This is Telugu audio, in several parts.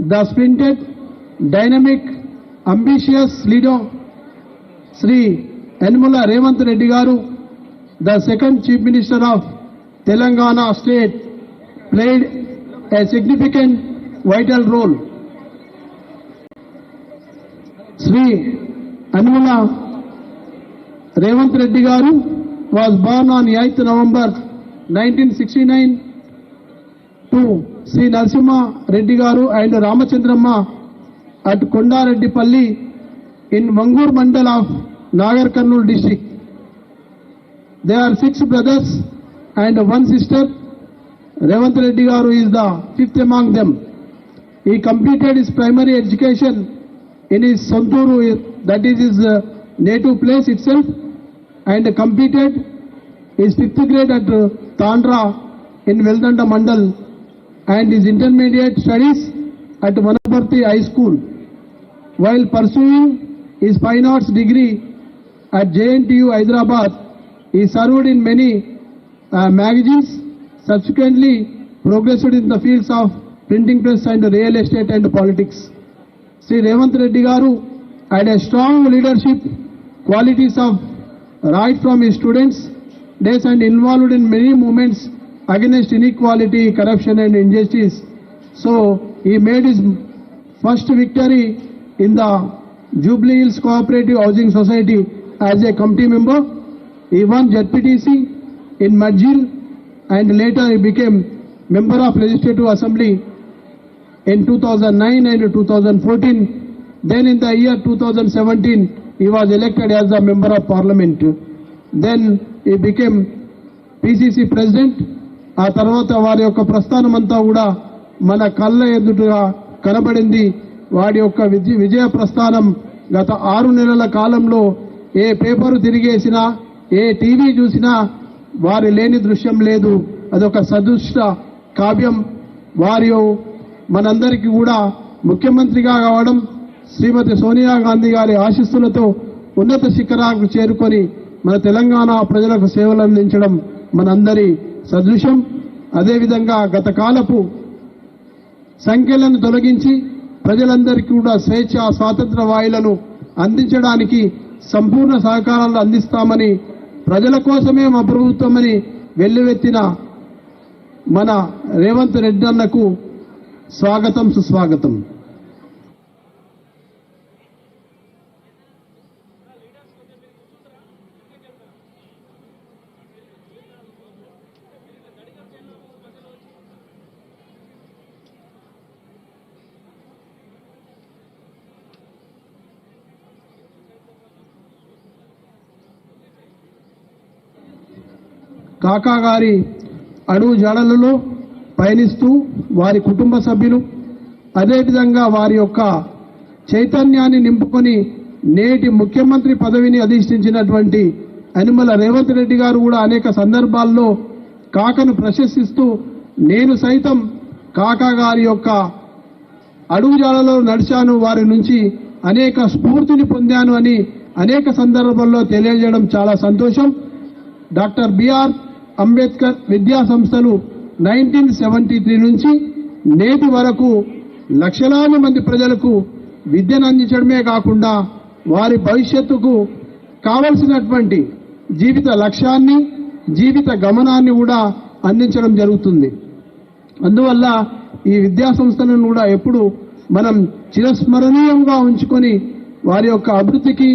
the spirited, dynamic, ambitious leader, Sri Yanmala Revanth Reddy Garu, the second Chief Minister of Telangana State, played a significant vital role. Sri Yanmala Revanth Reddy Garu was born on 8th November 1969 to Sri Narasimha Reddy Garu and Ramachandramma at Kondareddipalli in Mangur Mandal of Nagar Karnool district. There are 6 brothers and 1 sister. Revanth Reddy Garu is the 5th among them. He completed his primary education in his Sonturu, that is his native place itself, and completed his 5th grade at Tandra in Veldanda Mandal and his intermediate studies at Vanaparthi High School. While pursuing his fine arts degree at JNTU Hyderabad, he served in many magazines, subsequently progressed in the fields of printing press and real estate and politics. Sri Revanth Reddy Garu had a strong leadership qualities of right from his students days and involved in many movements against inequality, corruption and injustice. So he made his first victory in the Jubilee Hills Cooperative Housing Society as a committee member. He won ZPTC in Madjil and later he became member of Legislative Assembly in 2009 and 2014. Then in the year 2017 he was elected as a member of parliament. Then he became PCC president. ఆ తర్వాత వారి యొక్క ప్రస్థానం అంతా కూడా మన కళ్ళ ఎదుటగా కనబడింది. వాడి యొక్క విజయ ప్రస్థానం గత 6 నెలల కాలంలో ఏ పేపరు తిరిగేసినా ఏ టీవీ చూసినా వారి లేని దృశ్యం లేదు. అదొక సదృష్ట కావ్యం. వారి మనందరికీ కూడా ముఖ్యమంత్రిగా కావడం, శ్రీమతి సోనియా గాంధీ గారి ఆశీస్సులతో ఉన్నత శిఖరాలకు చేరుకొని మన తెలంగాణ ప్రజలకు సేవలు అందించడం మనందరి సదృశం. అదేవిధంగా గత కాలపు సంఖ్యలను తొలగించి ప్రజలందరికీ కూడా స్వేచ్ఛ స్వాతంత్ర వాయులను అందించడానికి సంపూర్ణ సహకారాలు అందిస్తామని, ప్రజల కోసమే మా ప్రభుత్వమని వెల్లువెత్తిన మన రేవంత్ రెడ్డి అన్నకు స్వాగతం, సుస్వాగతం. కాకా గారి అడుగు జాడలలో పయనిస్తూ వారి కుటుంబ సభ్యులు అదేవిధంగా వారి యొక్క చైతన్యాన్ని నింపుకొని నేటి ముఖ్యమంత్రి పదవిని అధిష్ఠించినటువంటి యనమల రేవంత్ రెడ్డి గారు కూడా అనేక సందర్భాల్లో కాకను ప్రశంసిస్తూ నేను సైతం కాకా గారి యొక్క అడుగుజాడలో నడిచాను, వారి నుంచి అనేక స్ఫూర్తిని పొందాను అని అనేక సందర్భాల్లో తెలియజేయడం చాలా సంతోషం. డాక్టర్ బిఆర్ అంబేద్కర్ విద్యా సంస్థలు 1973 నుంచి నేటి వరకు లక్షలాది మంది ప్రజలకు విద్యను అందించడమే కాకుండా వారి భవిష్యత్తుకు కావలసినటువంటి జీవిత లక్ష్యాన్ని, జీవిత గమనాన్ని కూడా అందించడం జరుగుతుంది. అందువల్ల ఈ విద్యా సంస్థలను కూడా ఎప్పుడు మనం చిరస్మరణీయంగా ఉంచుకొని వారి యొక్క అభివృద్ధికి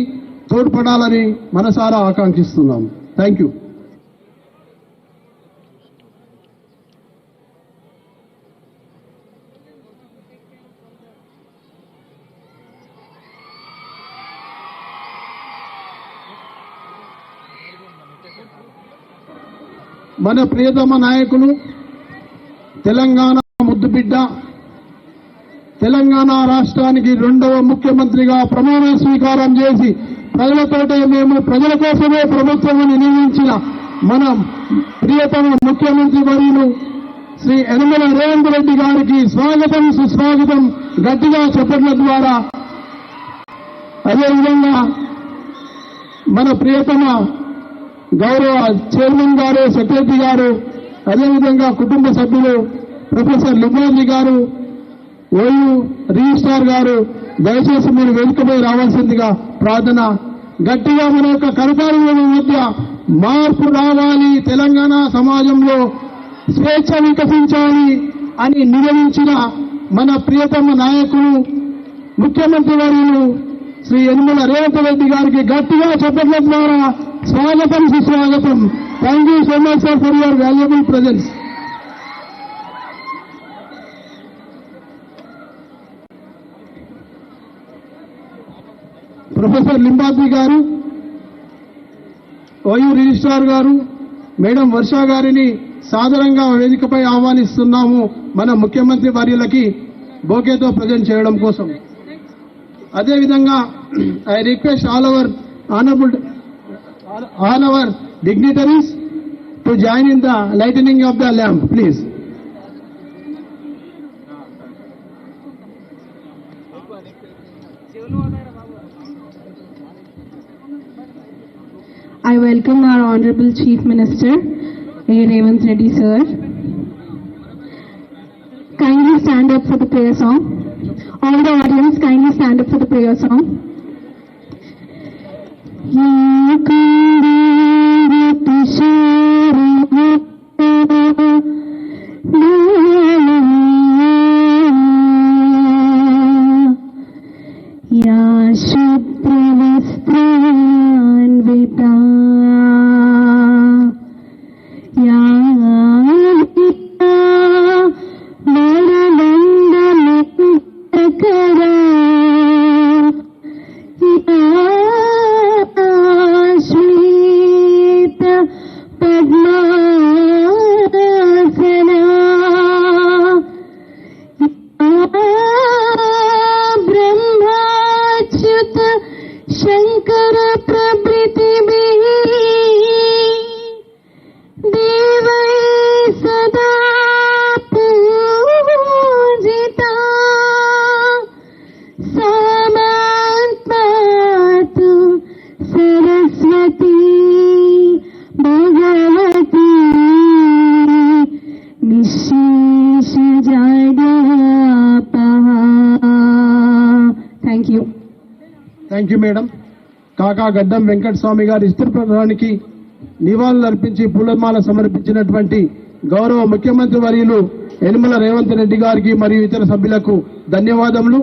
తోడ్పడాలని మనసారా ఆకాంక్షిస్తున్నాం. Thank you. మన ప్రియతమ నాయకులు, తెలంగాణ ముద్దుబిడ్డ, తెలంగాణ రాష్ట్రానికి 2వ ముఖ్యమంత్రిగా ప్రమాణ స్వీకారం చేసి ప్రజలతోటే మేము ప్రజల కోసమే ప్రభుత్వాన్ని నియమించిన మన ప్రియతమ ముఖ్యమంత్రి వర్యులు శ్రీ యనమల రేవంత్ రెడ్డి గారికి స్వాగతం, సుస్వాగతం గట్టిగా చెప్పడం ద్వారా, అదేవిధంగా మన ప్రియతమ గౌరవ చైర్మన్ గారు, సెక్రటరీ గారు, అదేవిధంగా కుటుంబ సభ్యులు ప్రొఫెసర్ లిబాజీ గారు, ఓయూ రిజిస్ట్రార్ గారు దయచేసి మీరు వేదికపై రావాల్సిందిగా ప్రార్థన. గట్టిగా మన యొక్క కరతాళముల మధ్య మార్పు రావాలి, తెలంగాణ సమాజంలో స్వేచ్ఛ వికసించాలి అని నివేదించిన మన ప్రియతమ నాయకులు ముఖ్యమంత్రి వర్యులు శ్రీ యనమల రేవంత్ రెడ్డి గారికి గట్టిగా చెప్పట్ల ద్వారా స్వాగతం, సుస్వాగతం. Thank you so much sir for your valuable presence. Professor Limbadri గారు, ఓయూ రిజిస్ట్రార్ గారు, మేడం వర్ష గారిని సాదరంగా వేదికపై ఆహ్వానిస్తున్నాము మన ముఖ్యమంత్రి వర్యులకి బోకేతో ప్రజెంట్ చేయడం కోసం. అదేవిధంగా I request all our dignitaries to join in the lightening of the lamp please. I welcome our Honorable Chief Minister, A. Revanth Reddy sir. Kindly stand up for the prayer song. All the audience, kindly stand up for the prayer song. Ya Shubhravastranvita Ya Gita Varanandamukara Ya Shweta Padmasana ब्रह्माच्युत शंकर प्रभृति देवै सदा पूजिता सामात्मातु सरस्वती भगवती निशेष जगपहा. Thank you. Thank you madam. Kaka Gaddam Venkataswamy గారి చిత్రపటానికి నివాళులు అర్పించి పూలమాల సమర్పించినటువంటి గౌరవ ముఖ్యమంత్రి వర్యులు యనమల రేవంత్ రెడ్డి గారికి మరియు ఇతర సభ్యులకు ధన్యవాదములు.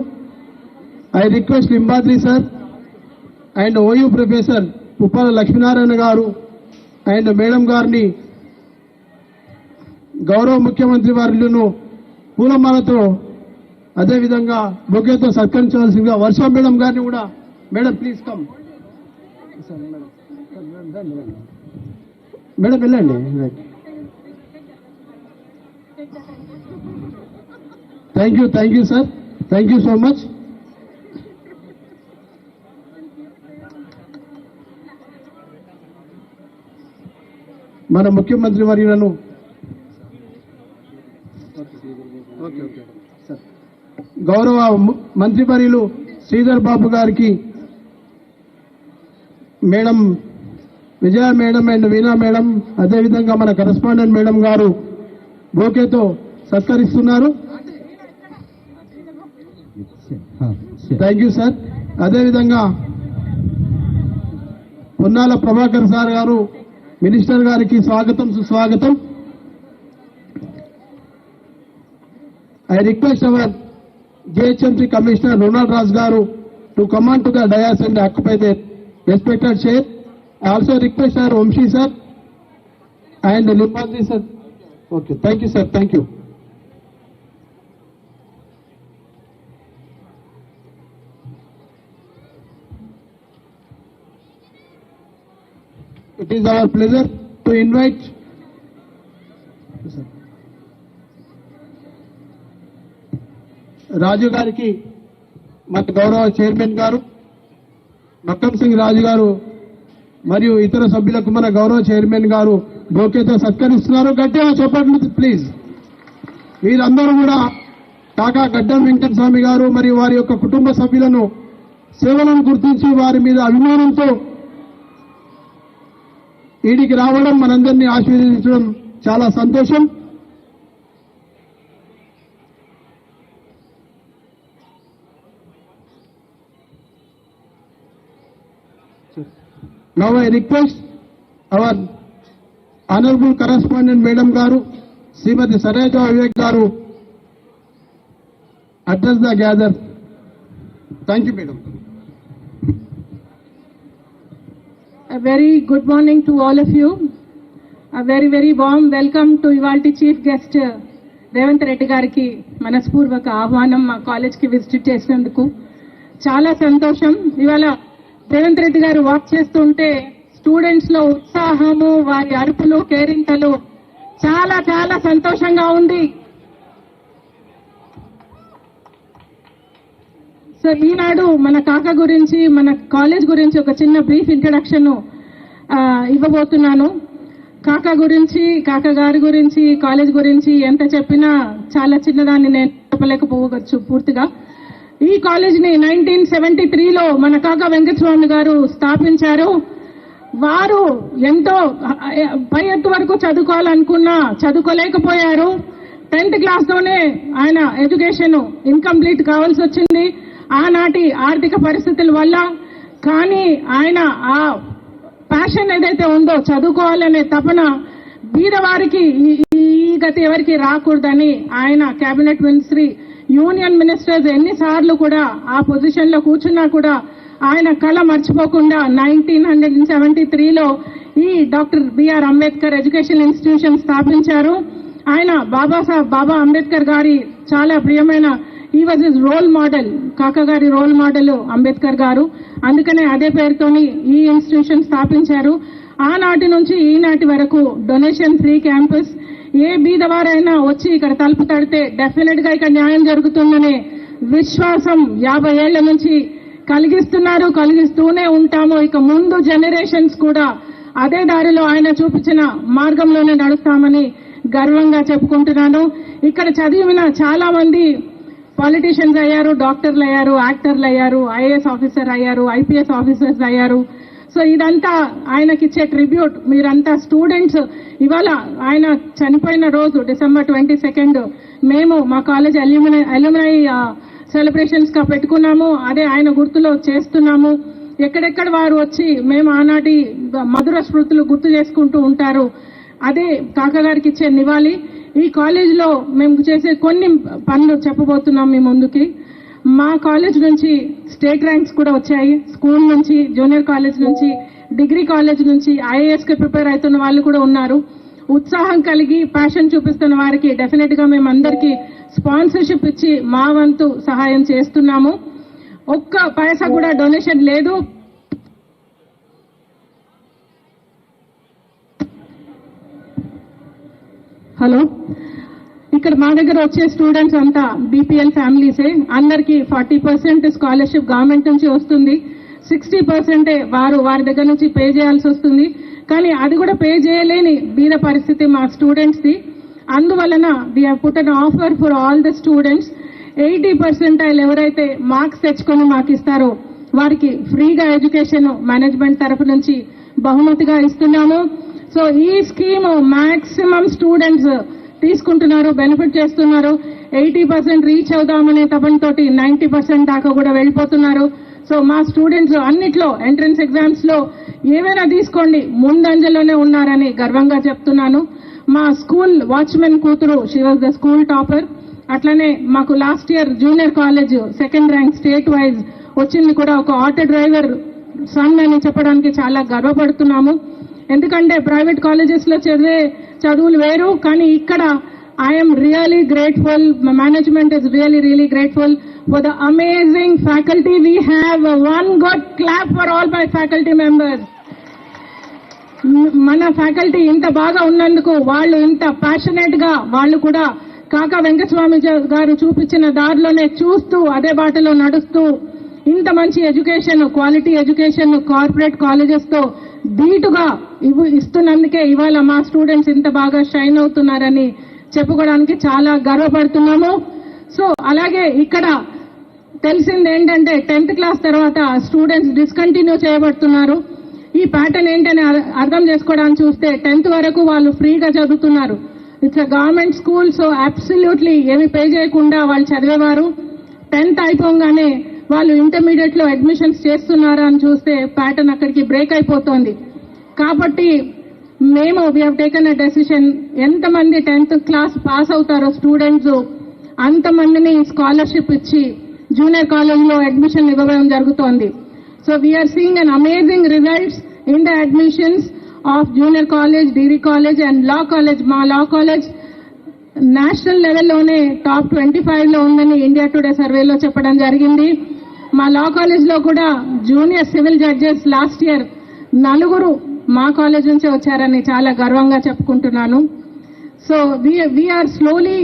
I request Limbadri sir and OU professor Uppala Lakshminarayana గారు అండ్ మేడం గారిని గౌరవ ముఖ్యమంత్రి వర్యులను పూలమాలతో అదేవిధంగా బొకేతో సత్కరించవలసిందిగా వర్ష మేడం గారిని కూడా, మేడం ప్లీజ్ కమ్. మేడం వెళ్ళండి. Thank you sir, thank you so much. మన ముఖ్యమంత్రి వర్యులను గౌరవ మంత్రివర్యులు శ్రీధర్ బాబు గారికి madam Vijaya madam and Veena madam అదేవిధంగా మన కరెస్పాండెంట్ మేడం గారు బోకేతో సత్కరిస్తున్నారు. Thank you sir. అదేవిధంగా పొన్నాల ప్రభాకర్ సార్ గారు మినిస్టర్ గారికి స్వాగతం, సుస్వాగతం. I request our GHMC Commissioner Ronald Raj Garu to come on to the dais and occupy their respected chair. I also request our Omshi sir and Limbadri sir. Okay, thank you sir, thank you. It is our pleasure to invite రాజు గారికి మన గౌరవ చైర్మన్ గారు మక్కం సింగ్ రాజు గారు మరియు ఇతర సభ్యులకు మన గౌరవ చైర్మన్ గారు బోకేతో సత్కరిస్తున్నారు. గట్టిగా చెప్పండి ప్లీజ్. వీరందరూ కూడా కాకా గడ్డం వెంకటస్వామి గారు మరియు వారి యొక్క కుటుంబ సభ్యులను సేవలను గుర్తించి వారి మీద అభిమానంతో ఈడికి రావడం, మనందరినీ ఆశీర్వదించడం చాలా సంతోషం. Now I request our honorable correspondent Madam Garu, Srimati Saroja Vivek Garu, address the gather. Thank you, Madam. A very good morning to all of you. A very, very warm welcome to Ivalti Chief Guest Revanth Reddy గారికి మనస్పూర్వక ఆహ్వానం మా కాలేజ్కి విజిట్ చేసినందుకు చాలా సంతోషం. ఇవాళ రేవంత్ రెడ్డి గారు వాక్ చేస్తుంటే స్టూడెంట్స్ లో ఉత్సాహము, వారి అరుపులు, కేరింతలు చాలా చాలా సంతోషంగా ఉంది. సో ఈనాడు మన కాకా గురించి, మన కాలేజ్ గురించి ఒక చిన్న బ్రీఫ్ ఇంట్రడక్షన్ ఇవ్వబోతున్నాను. కాకా గురించి, కాకా గారి గురించి, కాలేజ్ గురించి ఎంత చెప్పినా చాలా చిన్నదాన్ని నేను చెప్పలేకపోవచ్చు పూర్తిగా. ఈ కాలేజ్ని 1973లో మన కాకా వెంకటస్వామి గారు స్థాపించారు. వారు ఎంతో పై ఎత్తు వరకు చదువుకోవాలనుకున్నా చదువుకోలేకపోయారు. 10th క్లాస్లోనే ఆయన ఎడ్యుకేషన్ ఇన్కంప్లీట్ కావాల్సి వచ్చింది ఆనాటి ఆర్థిక పరిస్థితుల వల్ల. కానీ ఆయన ఆ ప్యాషన్ ఏదైతే ఉందో, చదువుకోవాలనే తపన, బీదవారికి ఈ గతి ఎవరికి రాకూడదని ఆయన కేబినెట్ మినిస్ట్రీ, యూనియన్ మినిస్టర్స్ ఎన్నిసార్లు కూడా ఆ పొజిషన్ లో కూర్చున్నా కూడా ఆయన కళ మర్చిపోకుండా 1973లో ఈ doctor B R Ambedkar education institution స్థాపించారు. ఆయన బాబా అంబేద్కర్ గారి చాలా ప్రియమైన, ఈ వాజ్ హిస్ రోల్ మోడల్, కాకా గారి రోల్ మోడల్ అంబేద్కర్ గారు. అందుకనే అదే పేరుతోని ఈ ఇన్స్టిట్యూషన్ స్థాపించారు. ఆనాటి నుంచి ఈనాటి వరకు డొనేషన్ ఫ్రీ క్యాంపస్. ఏ బీదవారైనా వచ్చి ఇక్కడ తలుపు తడితే డెఫినెట్ గా ఇక్కడ న్యాయం జరుగుతుందనే విశ్వాసం 50 ఏళ్ల నుంచి కలిగిస్తున్నారు, కలిగిస్తూనే ఉంటాము. ఇక ముందు జనరేషన్స్ కూడా అదే దారిలో ఆయన చూపించిన మార్గంలోనే నడుస్తామని గర్వంగా చెప్పుకుంటున్నాను. ఇక్కడ చదివిన చాలా మంది పాలిటీషియన్స్ అయ్యారు, డాక్టర్లు అయ్యారు, యాక్టర్లు అయ్యారు, ఐఏఎస్ ఆఫీసర్ అయ్యారు, ఐపీఎస్ ఆఫీసర్స్ అయ్యారు. సో ఇదంతా ఆయనకిచ్చే ట్రిబ్యూట్. మీరంతా స్టూడెంట్స్. ఇవాళ ఆయన చనిపోయిన రోజు December 22 మేము మా కాలేజ్ అల్యూమినై సెలబ్రేషన్స్ గా పెట్టుకున్నాము. అదే ఆయన గుర్తులో చేస్తున్నాము. ఎక్కడెక్కడ వారు వచ్చి మేము ఆనాటి మధుర స్మృతులు గుర్తు చేసుకుంటూ ఉంటారు. అదే కాకా గారికి ఇచ్చే నివాళి. ఈ కాలేజ్ లో మేము చేసే కొన్ని పనులు చెప్పబోతున్నాం మీ ముందుకి. మా కాలేజ్ నుంచి స్టేట్ ర్యాంక్స్ కూడా వచ్చాయి. స్కూల్ నుంచి, జూనియర్ కాలేజ్ నుంచి, డిగ్రీ కాలేజ్ నుంచి ఐఏఎస్ కి ప్రిపేర్ అవుతున్న వాళ్ళు కూడా ఉన్నారు. ఉత్సాహం కలిగి ప్యాషన్ చూపిస్తున్న వారికి డెఫినెట్ గా మేము అందరికీ స్పాన్సర్షిప్ ఇచ్చి మా వంతు సహాయం చేస్తున్నాము. ఒక్క పైసా కూడా డొనేషన్ లేదు. హలో, ఇక్కడ మా దగ్గర వచ్చే స్టూడెంట్స్ అంతా బీపీఎల్ ఫ్యామిలీసే. అందరికీ 40% స్కాలర్షిప్ గవర్నమెంట్ నుంచి వస్తుంది. 60% వారి దగ్గర నుంచి పే చేయాల్సి వస్తుంది. కానీ అది కూడా పే చేయలేని బీద పరిస్థితి మా స్టూడెంట్స్ ది. అందువలన we have put an offer for all the students. 80% ఎవరైతే మార్క్స్ తెచ్చుకొని మాకు ఇస్తారో వారికి ఫ్రీగా ఎడ్యుకేషన్ మేనేజ్మెంట్ తరఫు నుంచి బహుమతిగా ఇస్తున్నాము. సో ఈ స్కీమ్ మాక్సిమం స్టూడెంట్స్ తీసుకుంటున్నారు, బెనిఫిట్ చేస్తున్నారు. 80% రీచ్ అవుదామనే తపనతోటి 90% దాకా కూడా వెళ్ళిపోతున్నారు. సో మా స్టూడెంట్స్ అన్నిట్లో ఎంట్రన్స్ ఎగ్జామ్స్ లో ఏవైనా తీసుకోండి ముందంజలోనే ఉన్నారని గర్వంగా చెప్తున్నాను. మా స్కూల్ వాచ్మెన్ కూతురు, she was the school topper. అట్లనే మాకు last year junior college 2nd rank state wise వచ్చింది కూడా. ఒక ఆటో డ్రైవర్ సన్ అని చెప్పడానికి చాలా గర్వపడుతున్నాము. ఎందుకంటే ప్రైవేట్ కాలేజెస్ లో చదివే చదువులు వేరు, కానీ ఇక్కడ I'm really grateful. Management is really grateful for the amazing faculty we have. One good clap for all my faculty members. మన ఫ్యాకల్టీ ఇంత బాగా ఉన్నందుకు, వాళ్ళు ఇంత ప్యాషనేట్ గా, వాళ్ళు కూడా కాకా వెంకటస్వామి గారు చూపించిన దారిలోనే చూస్తూ అదే బాటలో నడుస్తూ ఇంత మంచి education, quality education corporate colleges తో ధీటుగా ఇస్తున్నందుకే ఇవాళ మా స్టూడెంట్స్ ఇంత బాగా షైన్ అవుతున్నారని చెప్పుకోవడానికి చాలా గర్వపడుతున్నాము. సో అలాగే ఇక్కడ తెలిసింది ఏంటంటే 10th క్లాస్ తర్వాత స్టూడెంట్స్ డిస్కంటిన్యూ చేయబడుతున్నారు. ఈ ప్యాటర్న్ ఏంటని అర్థం చేసుకోవడానికి చూస్తే 10th వరకు వాళ్ళు ఫ్రీగా చదువుతున్నారు. It's a government school. So absolutely ఏమి పే చేయకుండా వాళ్ళు చదివేవారు. 10th అయిపోగానే వాళ్ళు ఇంటర్మీడియట్ లో అడ్మిషన్స్ చేస్తున్నారా అని చూస్తే ప్యాటర్న్ అక్కడికి బ్రేక్ అయిపోతుంది. కాబట్టి మేము we have taken a decision, ఎంతమంది 10th క్లాస్ పాస్ అవుతారో స్టూడెంట్స్ అంతమందిని స్కాలర్షిప్ ఇచ్చి జూనియర్ కాలేజ్ లో అడ్మిషన్ ఇవ్వడం జరుగుతోంది. So we are seeing an amazing results in the admissions of junior college, degree college and law college. మా లా కాలేజ్ నేషనల్ లెవెల్లోనే టాప్ 25 లో ఉందని ఇండియా టుడే సర్వేలో చెప్పడం జరిగింది. మా లా కాలేజ్ లో కూడా junior civil judges last year 4 మా కాలేజ్ నుంచే వచ్చారని చాలా గర్వంగా చెప్పుకుంటున్నాను. So we are slowly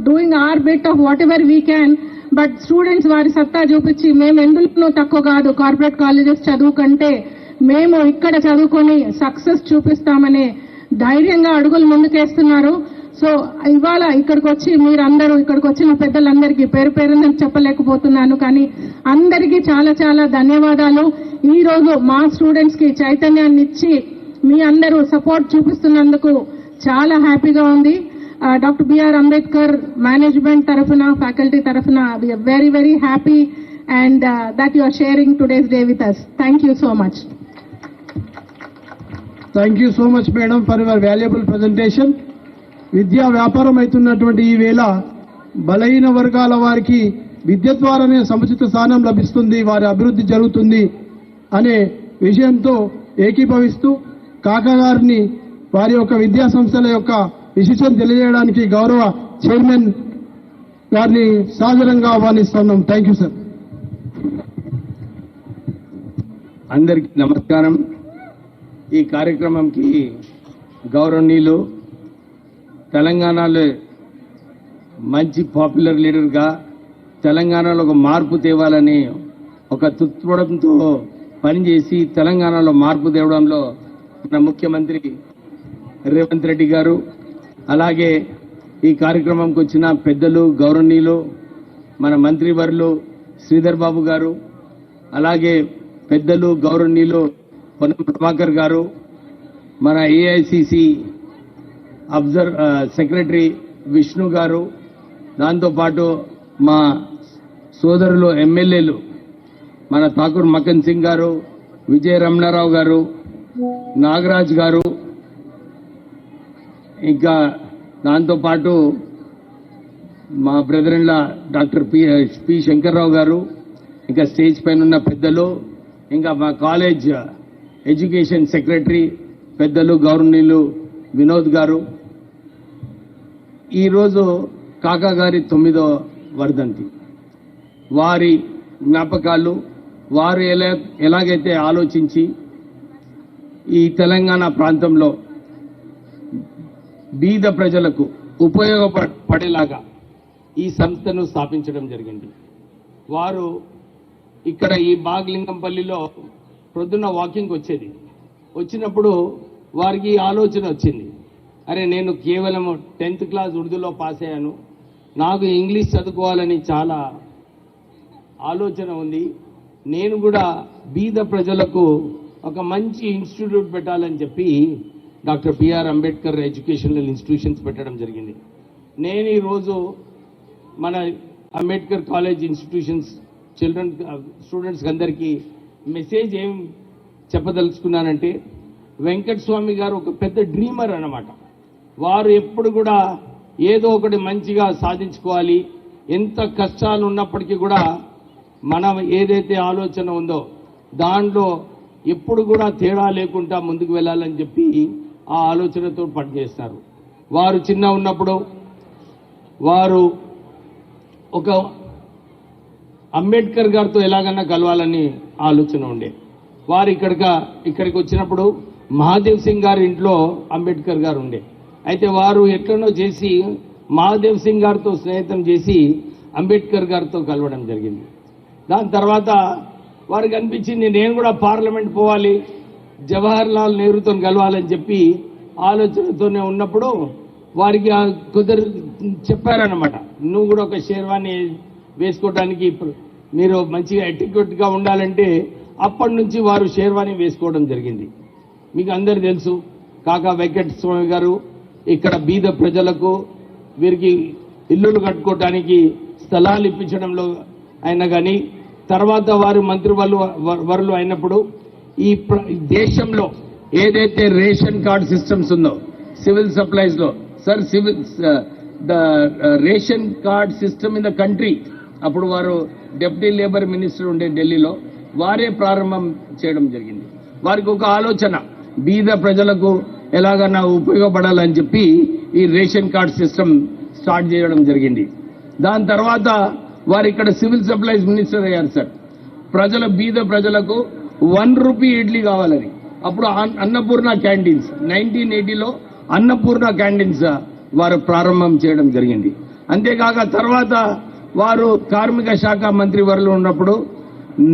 doing a bit of whatever we can. But students వారి సత్తా చూపించి మేము ఎందులో తక్కువ కాదు, కార్పొరేట్ కాలేజెస్ చదువు కంటే మేము ఇక్కడ చదువుకొని సక్సెస్ చూపిస్తామనే ధైర్యంగా అడుగులు ముందుకేస్తున్నారు. సో ఇవాళ ఇక్కడికి వచ్చి మీరందరూ ఇక్కడికి వచ్చిన పెద్దలందరికీ పేరు పేరున చెప్పలేకపోతున్నాను, కానీ అందరికీ చాలా చాలా ధన్యవాదాలు. ఈ రోజు మా స్టూడెంట్స్ కి చైతన్యాన్ని ఇచ్చి మీ అందరూ సపోర్ట్ చూపిస్తున్నందుకు చాలా హ్యాపీగా ఉంది. డాక్టర్ బిఆర్ అంబేద్కర్ మేనేజ్మెంట్ తరఫున, ఫ్యాకల్టీ తరఫున we are very very happy and that you are sharing today's day with us. Thank you so much. Thank you so much madam for your valuable presentation. విద్యా వ్యాపారం అవుతున్నటువంటి ఈ వేళ బలహీన వర్గాల వారికి విద్య ద్వారానే సముచిత స్థానం లభిస్తుంది, వారి అభివృద్ధి జరుగుతుంది అనే విషయంతో ఏకీభవిస్తూ కాకా గారిని వారి యొక్క విద్యా సంస్థల యొక్క విశేషం తెలియజేయడానికి గౌరవ చైర్మన్ గారిని సాదరంగా ఆహ్వానిస్తున్నాం. Thank you sir. అందరికీ నమస్కారం. ఈ కార్యక్రమంకి గౌరవనీయులు తెలంగాణలో మంచి పాపులర్ లీడర్గా తెలంగాణలో ఒక మార్పు తేవాలని ఒక తుత్పడంతో పనిచేసి తెలంగాణలో మార్పు తేవడంలో మన ముఖ్యమంత్రి రేవంత్ రెడ్డి గారు, అలాగే ఈ కార్యక్రమంకి వచ్చిన పెద్దలు గౌరవనీయులు మన మంత్రివర్యులు శ్రీధర్ బాబు గారు, అలాగే పెద్దలు గౌరవనీయులు పొన్నం ప్రభాకర్ గారు, మన ఏఐసిసి సెక్రటరీ విష్ణు గారు, దాంతోపాటు మా సోదరులు ఎమ్మెల్యేలు మన ఠాకూర్ మక్కన్ సింగ్ గారు, విజయ రమణారావు గారు, నాగరాజ్ గారు, ఇంకా దాంతోపాటు మా brother in law doctor P Shankar Rao గారు, ఇంకా స్టేజ్ పైన ఉన్న పెద్దలు, ఇంకా మా కాలేజ్ ఎడ్యుకేషన్ సెక్రటరీ పెద్దలు గౌరవనీయులు వినోద్ గారు. ఈరోజు కాకా గారి 9వ వర్ధంతి. వారి జ్ఞాపకాలు, వారు ఎలాగైతే ఆలోచించి ఈ తెలంగాణ ప్రాంతంలో బీద ప్రజలకు ఉపయోగపడేలాగా ఈ సంస్థను స్థాపించడం జరిగింది. వారు ఇక్కడ ఈ బాగ్లింగంపల్లిలో ప్రొద్దున వాకింగ్ వచ్చినప్పుడు వారికి ఆలోచన వచ్చింది, అరే నేను కేవలం 10th క్లాస్ ఉర్దూలో పాస్ అయ్యాను, నాకు ఇంగ్లీష్ చదువుకోవాలని చాలా ఆలోచన ఉంది, నేను కూడా బీద ప్రజలకు ఒక మంచి ఇన్స్టిట్యూట్ పెట్టాలని చెప్పి doctor B R Ambedkar educational institutions పెట్టడం జరిగింది. నేను ఈరోజు మన అంబేద్కర్ కాలేజ్ ఇన్స్టిట్యూషన్స్ స్టూడెంట్స్కి అందరికీ మెసేజ్ ఏం చెప్పదలుచుకున్నానంటే, వెంకటస్వామి గారు ఒక పెద్ద డ్రీమర్ అన్నమాట. వారు ఎప్పుడు కూడా ఏదో ఒకటి మంచిగా సాధించుకోవాలి, ఎంత కష్టాలు ఉన్నప్పటికీ కూడా మనం ఏదైతే ఆలోచన ఉందో దాంట్లో ఎప్పుడు కూడా తేడా లేకుండా ముందుకు వెళ్ళాలని చెప్పి ఆ ఆలోచనతో పనిచేస్తారు. వారు చిన్న ఉన్నప్పుడు వారు ఒక అంబేద్కర్ గారితో ఎలాగన్నా కలవాలని ఆలోచన ఉండే. వారు ఇక్కడికి వచ్చినప్పుడు మహాదేవ్ సింగ్ గారి ఇంట్లో అంబేద్కర్ గారు ఉండే. అయితే వారు ఎట్లనో చేసి మహాదేవ్ సింగ్ గారితో స్నేహితం చేసి అంబేద్కర్ గారితో కలవడం జరిగింది. దాని తర్వాత వారికి అనిపించింది, నేను కూడా పార్లమెంట్ పోవాలి, జవహర్ లాల్ నెహ్రూతో కలవాలని చెప్పి ఆలోచనతోనే ఉన్నప్పుడు వారికి కుదరు చెప్పారన్నమాట, నువ్వు కూడా ఒక షేర్వాణి వేసుకోవడానికి మీరు మంచిగా ఎటిక్యూట్గా ఉండాలంటే అప్పటి నుంచి వారు షేర్వాణి వేసుకోవడం జరిగింది. మీకు అందరు తెలుసు, కాకా వెంకటస్వామి గారు ఇక్కడ బీద ప్రజలకు వీరికి ఇల్లులు కట్టుకోవడానికి స్థలాలు ఇప్పించడంలో అయినా కానీ, తర్వాత వారు మంత్రి వరులు అయినప్పుడు ఈ దేశంలో ఏదైతే రేషన్ కార్డ్ సిస్టమ్స్ ఉందో సివిల్ సప్లైస్ లో sir the ration card system in the country అప్పుడు వారు డిప్యూటీ లేబర్ మినిస్టర్ ఉండే ఢిల్లీలో వారే ప్రారంభం చేయడం జరిగింది. వారికి ఒక ఆలోచన బీద ప్రజలకు ఎలాగన్నా ఉపయోగపడాలని చెప్పి ఈ రేషన్ కార్డ్ సిస్టమ్ స్టార్ట్ చేయడం జరిగింది. దాని తర్వాత వారు ఇక్కడ సివిల్ సప్లైస్ మినిస్టర్ అయ్యారు సార్. బీద ప్రజలకు 1 రూపీ ఇడ్లీ కావాలని అప్పుడు అన్నపూర్ణ క్యాంటీన్స్ 1980లో అన్నపూర్ణ క్యాంటీన్స్ వారు ప్రారంభం చేయడం జరిగింది. అంతేకాక తర్వాత వారు కార్మిక శాఖ మంత్రి వరులు ఉన్నప్పుడు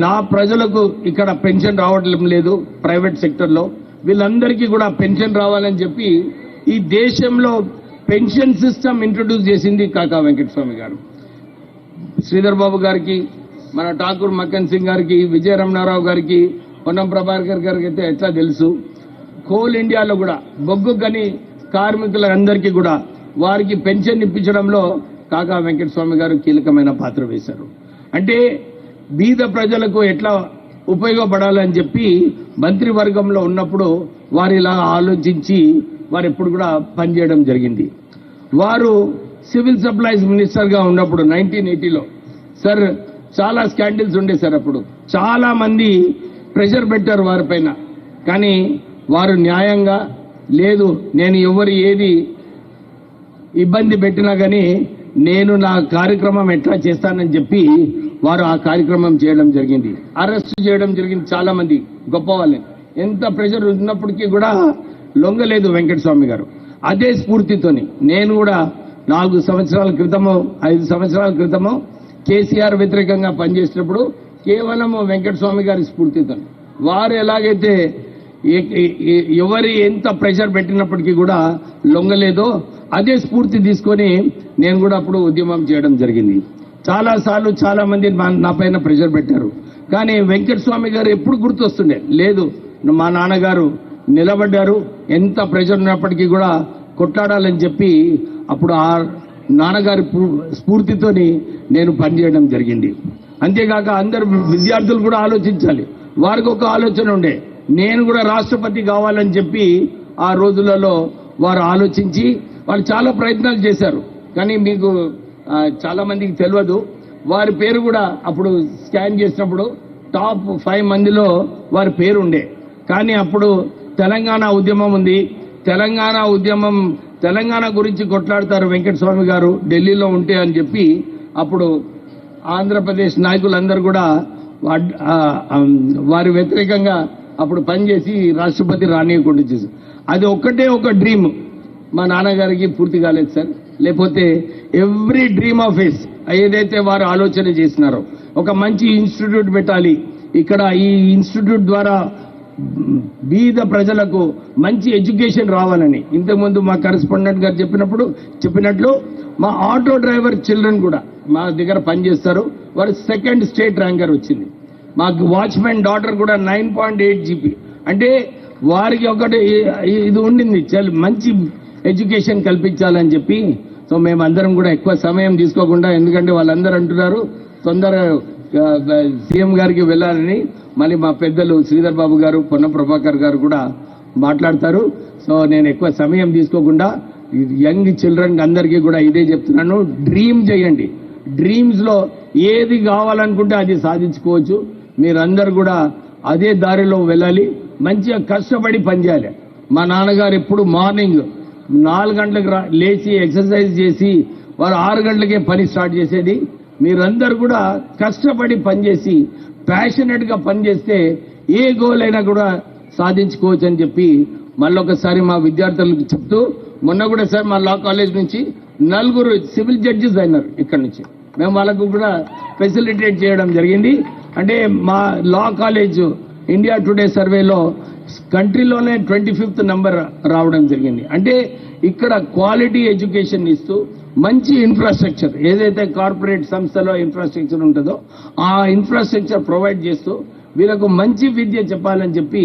నా ప్రజలకు ఇక్కడ పెన్షన్ రావడం లేదు ప్రైవేట్ సెక్టర్లో, వీళ్ళందరికీ కూడా పెన్షన్ రావాలని చెప్పి ఈ దేశంలో పెన్షన్ సిస్టమ్ ఇంట్రొడ్యూస్ చేసింది కాకా వెంకటస్వామి గారు. శ్రీధర్ బాబు గారికి, మన ఠాకూర్ మక్కన్ సింగ్ గారికి, విజయ రమణారావు గారికి, పొన్నం ప్రభాకర్ గారికి అయితే ఎట్లా తెలుసు. కోల్ ఇండియాలో కూడా బొగ్గు గని కార్మికులందరికీ కూడా వారికి పెన్షన్ ఇప్పించడంలో కాకా వెంకటస్వామి గారు కీలకమైన పాత్ర వేశారు. అంటే బీద ప్రజలకు ఎట్లా ఉపయోగపడాలని చెప్పి మంత్రివర్గంలో ఉన్నప్పుడు వారు ఇలా ఆలోచించి వారు ఎప్పుడు కూడా పనిచేయడం జరిగింది. వారు సివిల్ సప్లైస్ మినిస్టర్గా ఉన్నప్పుడు 1980లో సార్ చాలా స్కాండిల్స్ ఉండే సార్. అప్పుడు చాలా మంది ప్రెషర్ పెట్టారు వారిపైన, కానీ వారు న్యాయంగా లేదు, నేను ఎవరు ఏది ఇబ్బంది పెట్టినా కానీ నేను నా కార్యక్రమం ఎట్లా చేస్తానని చెప్పి వారు ఆ కార్యక్రమం చేయడం జరిగింది. అరెస్ట్ చేయడం జరిగింది చాలా మంది గొప్ప వాళ్ళని. ఎంత ప్రెషర్ ఉన్నప్పటికీ కూడా లొంగలేదు వెంకటస్వామి గారు. అదే స్ఫూర్తితోని నేను కూడా 4 సంవత్సరాల క్రితమో 5 సంవత్సరాల క్రితమో కేసీఆర్ వ్యతిరేకంగా పనిచేసినప్పుడు కేవలం వెంకటస్వామి గారి స్ఫూర్తితో వారు ఎలాగైతే ఎవరి ఎంత ప్రెషర్ పెట్టినప్పటికీ కూడా లొంగలేదో అదే స్ఫూర్తి తీసుకొని నేను కూడా అప్పుడు ఉద్యమం చేయడం జరిగింది. చాలాసార్లు చాలా మంది నా పైన ప్రెషర్ పెట్టారు, కానీ వెంకటస్వామి గారు ఎప్పుడు గుర్తొస్తుండే లేదు, మా నాన్నగారు నిలబడ్డారు, ఎంత ప్రెషర్ ఉన్నప్పటికీ కూడా కొట్లాడాలని చెప్పి అప్పుడు ఆ నాన్నగారి స్ఫూర్తితోని నేను పనిచేయడం జరిగింది. అంతేకాక అందరు విద్యార్థులు కూడా ఆలోచించాలి. వారికి ఒక ఆలోచన ఉండే, నేను కూడా రాష్ట్రపతి కావాలని చెప్పి ఆ రోజులలో వారు ఆలోచించి వాళ్ళు చాలా ప్రయత్నాలు చేశారు. కానీ మీకు చాలా మందికి తెలియదు, వారి పేరు కూడా అప్పుడు స్కాన్ చేసినప్పుడు టాప్ 5 మందిలో వారి పేరు ఉండే. కానీ అప్పుడు తెలంగాణ ఉద్యమం ఉంది, తెలంగాణ గురించి కొట్లాడతారు వెంకటస్వామి గారు ఢిల్లీలో ఉంటే అని చెప్పి అప్పుడు ఆంధ్రప్రదేశ్ నాయకులందరూ కూడా వారి వ్యతిరేకంగా అప్పుడు పనిచేసి రాష్ట్రపతి రానియకుండా చేశారు. అది ఒక్కటే ఒక డ్రీమ్ మా నాన్నగారికి పూర్తి కాలేదు సార్. లేకపోతే ఎవ్రీ డ్రీమ్ ఆఫ్ హిస్ ఏదైతే వారు ఆలోచన చేసినారో ఒక మంచి ఇన్స్టిట్యూట్ పెట్టాలి, ఇక్కడ ఈ ఇన్స్టిట్యూట్ ద్వారా బీద ప్రజలకు మంచి ఎడ్యుకేషన్ రావాలని. ఇంతకుముందు మా కరెస్పాండెంట్ గారు చెప్పినట్లు మా ఆటో డ్రైవర్ చిల్డ్రన్ కూడా మా దగ్గర పనిచేస్తారు, వారు 2nd స్టేట్ ర్యాంకర్ వచ్చింది. మాకు వాచ్మెన్ డాటర్ కూడా 9.8 GP. అంటే వారికి ఒకటి ఇది ఉండింది, మంచి ఎడ్యుకేషన్ కల్పించాలని చెప్పి. సో మేమందరం కూడా ఎక్కువ సమయం తీసుకోకుండా, ఎందుకంటే వాళ్ళందరూ అంటున్నారు తొందరగా సీఎం గారికి వెళ్ళాలని, మళ్ళీ మా పెద్దలు శ్రీధర్ బాబు గారు, పొన్నం ప్రభాకర్ గారు కూడా మాట్లాడతారు. సో నేను ఎక్కువ సమయం తీసుకోకుండా యంగ్ చిల్డ్రన్ అందరికీ కూడా ఇదే చెప్తున్నాను, డ్రీమ్ చేయండి. డ్రీమ్స్ లో ఏది కావాలనుకుంటే అది సాధించుకోవచ్చు. మీరందరూ కూడా అదే దారిలో వెళ్ళాలి, మంచిగా కష్టపడి పనిచేయాలి. మా నాన్నగారు ఎప్పుడు మార్నింగ్ 4 గంటలకు లేచి ఎక్సర్సైజ్ చేసి వారు 6 గంటలకే పని స్టార్ట్ చేసేది. మీరందరూ కూడా కష్టపడి పనిచేసి ప్యాషనెట్ గా పనిచేస్తే ఏ గోల్ అయినా కూడా సాధించుకోవచ్చు అని చెప్పి మళ్ళొకసారి మా విద్యార్థులకు చెప్తూ, మొన్న కూడా సార్ మా లా కాలేజ్ నుంచి 4 సివిల్ జడ్జెస్ అయినారు. ఇక్కడ నుంచి మేము వాళ్ళకు కూడా ఫెసిలిటేట్ చేయడం జరిగింది. అంటే మా లా కాలేజ్ ఇండియా టుడే సర్వేలో కంట్రీలోనే 25th నంబర్ రావడం జరిగింది. అంటే ఇక్కడ క్వాలిటీ ఎడ్యుకేషన్ ఇస్తూ మంచి ఇన్ఫ్రాస్ట్రక్చర్, ఏదైతే కార్పొరేట్ సంస్థలో ఇన్ఫ్రాస్ట్రక్చర్ ఉంటుందో ఆ ఇన్ఫ్రాస్ట్రక్చర్ ప్రొవైడ్ చేస్తూ వీళ్ళకు మంచి విద్య చెప్పాలని చెప్పి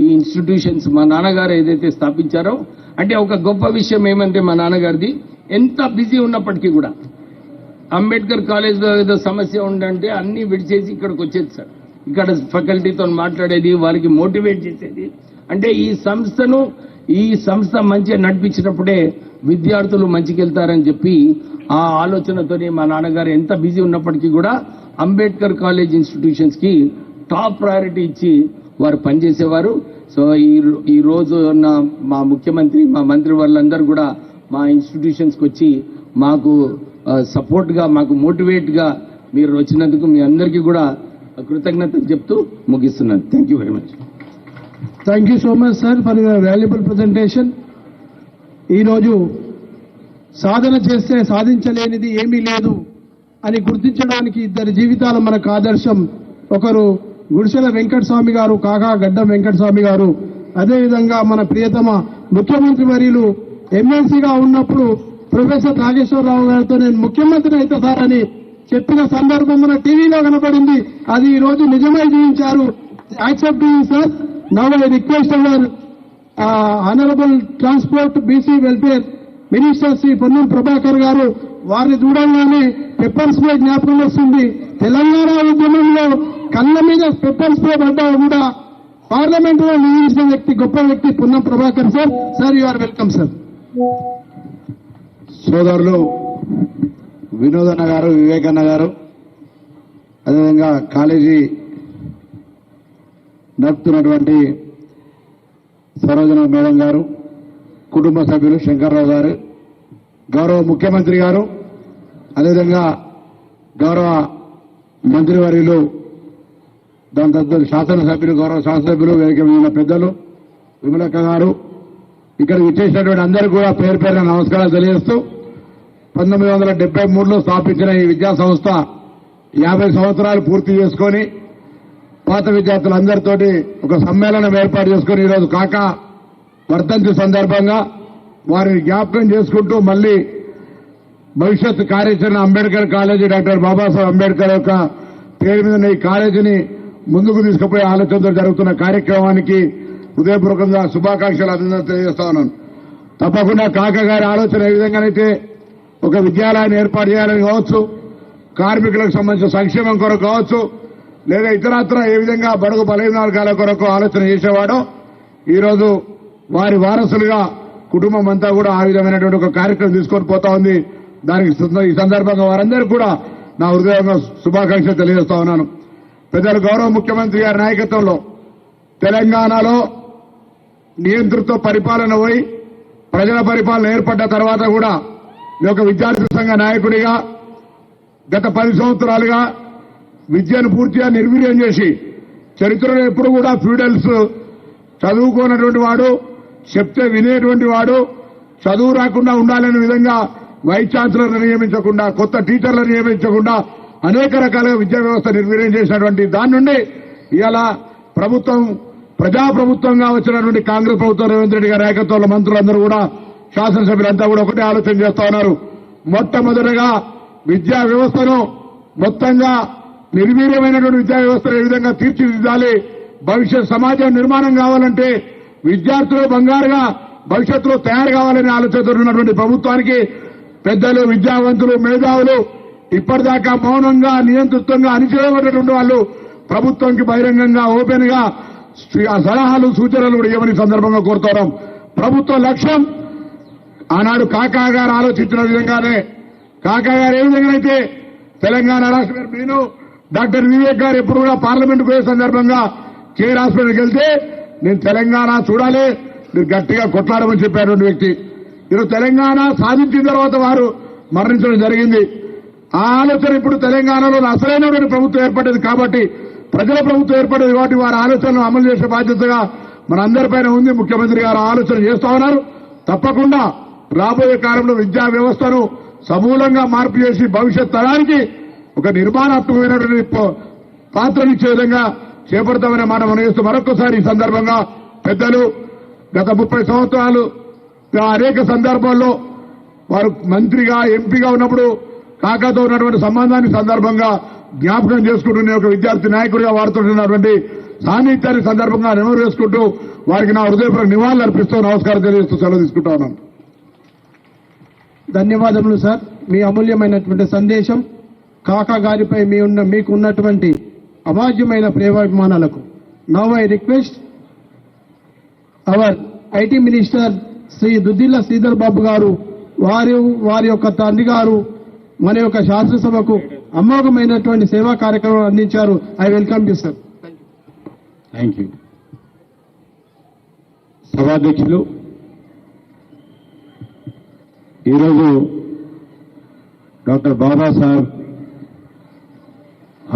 ఈ ఇన్స్టిట్యూషన్స్ మా నాన్నగారు ఏదైతే స్థాపించారో, అంటే ఒక గొప్ప విషయం ఏమంటే మా నాన్నగారిది ఎంత బిజీ ఉన్నప్పటికీ కూడా అంబేద్కర్ కాలేజ్లో ఏదో సమస్య ఉందంటే అన్ని విడిచేసి ఇక్కడికి వచ్చేది సార్. ఇక్కడ ఫ్యాకల్టీతో మాట్లాడేది, వారికి మోటివేట్ చేసేది. అంటే ఈ సంస్థ మంచిగా నడిపించినప్పుడే విద్యార్థులు మంచికెళ్తారని చెప్పి ఆ ఆలోచనతోనే మా నాన్నగారు ఎంత బిజీ ఉన్నప్పటికీ కూడా అంబేద్కర్ కాలేజ్ ఇన్స్టిట్యూషన్స్ కి టాప్ ప్రయారిటీ ఇచ్చి వారు పనిచేసేవారు. సో ఈ రోజు మా ముఖ్యమంత్రి, మా మంత్రి వాళ్ళందరూ కూడా మా ఇన్స్టిట్యూషన్స్ కి వచ్చి మాకు సపోర్ట్ గా, మాకు మోటివేట్ గా మీరు వచ్చినందుకు మీ అందరికీ కూడా కృతజ్ఞతలు చెప్తూ ముగిస్తున్నాను. Thank you very much. Thank you so much sir for your valuable presentation. ఈరోజు సాధన చేస్తే సాధించలేనిది ఏమీ లేదు అని గుర్తించడానికి ఇద్దరి జీవితాలు మనకు ఆదర్శం. ఒకరు గుడిసెల వెంకటస్వామి గారు, కాకా గడ్డం వెంకటస్వామి గారు. అదేవిధంగా మన ప్రియతమ ముఖ్యమంత్రి వర్యులు ఎమ్మెల్సీగా ఉన్నప్పుడు ప్రొఫెసర్ నాగేశ్వరరావు గారితో నేను ముఖ్యమంత్రి అయితే సార్ అని చెప్పిన సందర్భం మన టీవీలో కనపడింది. అది ఈ రోజు నిజమై జీవించారు. Accept sir. Now I request our honourable transport BC welfare minister Shri Ponnam Prabhakar గారు. వారిని చూడంగానే పెప్పర్ స్ప్రే జ్ఞాపకం వస్తుంది. తెలంగాణ ఉద్యమంలో కళ్ళ మీద పెప్పర్ స్ప్రే పడ్డా కూడా పార్లమెంట్ లో నియమించిన వ్యక్తి, గొప్ప వ్యక్తి Ponnam Prabhakar sir. Sir you are welcome sir. సోదరులు వినోదన్న గారు, వివేకన్న గారు, అదేవిధంగా కాలేజీ నడుపుతున్నటువంటి సరోజన మేడం గారు, కుటుంబ సభ్యులు శంకర్రావు గారు, గౌరవ ముఖ్యమంత్రి గారు, అదేవిధంగా గౌరవ మంత్రివర్యులు, దాని తదుపరి శాసనసభ్యులు, గౌరవ శాసనసభ్యులు, వేదిక మీద ఉన్న పెద్దలు, విమలక్క గారు, ఇక్కడ విచ్చేసినటువంటి అందరికీ కూడా పేరు పేరున నమస్కారాలు తెలియజేస్తూ 1973లో స్థాపించిన ఈ విద్యా సంస్థ 50 సంవత్సరాలు పూర్తి చేసుకొని పాత విద్యార్థులందరితోటి ఒక సమ్మేళనం ఏర్పాటు చేసుకుని ఈరోజు కాకా వర్ధంతి సందర్భంగా వారిని జ్ఞాపకం చేసుకుంటూ మళ్లీ భవిష్యత్ కార్యాచరణ అంబేద్కర్ కాలేజీ, డాక్టర్ బాబాసాహెబ్ అంబేద్కర్ యొక్క పేరు మీద ఈ కాలేజీని ముందుకు తీసుకుపోయే ఆలోచనతో జరుగుతున్న కార్యక్రమానికి హృదయపూర్వకంగా శుభాకాంక్షలు అభినందనలు తెలియజేస్తా ఉన్నాను. తప్పకుండా కాకా గారి ఆలోచన ఏ విధంగానైతే ఒక విద్యాలయాన్ని ఏర్పాటు చేయాలని కావచ్చు, కార్మికులకు సంబంధించిన సంక్షేమం కొరకు కావచ్చు, లేదా ఇతరత్ర ఏ విధంగా బడుగు బలహీన వర్గాల కొరకు ఆలోచన చేసేవాడో ఈరోజు వారి వారసులుగా కుటుంబం అంతా కూడా ఆ విధమైనటువంటి ఒక కార్యక్రమం తీసుకొని పోతా ఉంది. దానికి ఈ సందర్భంగా వారందరికీ కూడా నా హృదయంగా శుభాకాంక్షలు తెలియజేస్తా ఉన్నాను. పెద్దలు గౌరవ ముఖ్యమంత్రి గారి నాయకత్వంలో తెలంగాణలో నియంతృత్వ పరిపాలన పోయి ప్రజల పరిపాలన ఏర్పడ్డ తర్వాత కూడా ఈ యొక్క విద్యార్థి సంఘ నాయకుడిగా గత 10 సంవత్సరాలుగా విద్యను పూర్తిగా నిర్వీర్యం చేసి చరిత్రలో ఎప్పుడు కూడా ఫ్యూడల్స్ చదువుకోనటువంటి వాడు, చెప్తే వినేటువంటి వాడు, చదువు రాకుండా ఉండాలనే విధంగా వైస్ ఛాన్సలర్ను నియమించకుండా, కొత్త టీచర్లను నియమించకుండా అనేక రకాలుగా విద్యా వ్యవస్థ నిర్వీర్యం చేసినటువంటి దాని నుండి ఇవాళ ప్రభుత్వం ప్రజాప్రభుత్వంగా వచ్చినటువంటి కాంగ్రెస్ ప్రభుత్వం రేవంత్ రెడ్డి గారి నాయకత్వంలో మంత్రులందరూ కూడా, శాసనసభ్యులంతా కూడా ఒకటే ఆలోచన చేస్తా ఉన్నారు. మొట్టమొదటిగా విద్యా వ్యవస్థను మొత్తంగా నిర్వీర్యమైనటువంటి విద్యా వ్యవస్థను ఏ విధంగా తీర్చిదిద్దాలి, భవిష్యత్ సమాజం నిర్మాణం కావాలంటే విద్యార్థులు బంగారుగా భవిష్యత్తులో తయారు కావాలనే ఆలోచనతో ఉన్నటువంటి ప్రభుత్వానికి పెద్దలు, విద్యావంతులు, మేధావులు ఇప్పటిదాకా మౌనంగా నియంతృత్వంగా అణిచివేయబడినటువంటి వాళ్ళు ప్రభుత్వానికి బహిరంగంగా ఓపెన్ గా సలహాలు, సూచనలు కూడా ఇవ్వని సందర్భంగా కోరుతున్నాం. ప్రభుత్వ లక్ష్యం ఆనాడు కాకా గారు ఆలోచించిన విధంగానే, కాకా గారు ఏ విధంగా అయితే తెలంగాణ రాష్ట్ర నేను డాక్టర్ వివేక్ గారు ఎప్పుడు కూడా పార్లమెంట్ పోయే సందర్భంగా కేర్ హాస్పిటల్కి వెళ్తే నేను తెలంగాణ చూడాలి, మీరు గట్టిగా కొట్లాడమని చెప్పారు వ్యక్తి. ఈరోజు తెలంగాణ సాధించిన తర్వాత వారు మరణించడం జరిగింది. ఆ ఆలోచన ఇప్పుడు తెలంగాణలో అసలైనటువంటి ప్రభుత్వం ఏర్పడ్డది కాబట్టి, ప్రజల ప్రభుత్వం ఏర్పడ్డది కాబట్టి వారి ఆలోచనను అమలు చేసే బాధ్యతగా మనందరిపైన ఉంది. ముఖ్యమంత్రి గారు ఆలోచన చేస్తా ఉన్నారు. తప్పకుండా రాబోయే కాలంలో విద్యా వ్యవస్థను సమూలంగా మార్పు చేసి భవిష్యత్ తరానికి ఒక నిర్మాణాత్మకమైనటువంటి పాత్రనిచ్చే విధంగా చేపడతామనే మాట మనం చేస్తూ మరొకసారి ఈ సందర్భంగా పెద్దలు గత 30 సంవత్సరాలు అనేక సందర్భాల్లో వారు మంత్రిగా, ఎంపీగా ఉన్నప్పుడు కాకాతో ఉన్నటువంటి సంబంధాన్ని సందర్భంగా జ్ఞాపకం చేసుకుంటున్న ఒక విద్యార్థి నాయకుడిగా వాడుతున్నటువంటి సాన్నిధ్యాన్ని సందర్భంగా నెమరు చేసుకుంటూ వారికి నా హృదయపూర్వక నివాళులు అర్పిస్తూ నమస్కారం తెలియజేస్తూ సెలవు తీసుకుంటా ఉన్నాను. ధన్యవాదములు సార్. మీ అమూల్యమైనటువంటి సందేశం కాకా గారిపై మీకు ఉన్నటువంటి అవాజ్యమైన ప్రేమాభిమానాలకు. Now I request our IT minister Shri Duddilla Sridhar Babu గారు, వారి యొక్క తండ్రి గారు మన యొక్క శాసనసభకు అమోఘమైనటువంటి సేవా కార్యక్రమాలు అందించారు. I welcome you sir. Thank you. సభాధ్యక్షులు, ఈరోజు డాక్టర్ బాబాసాహెబ్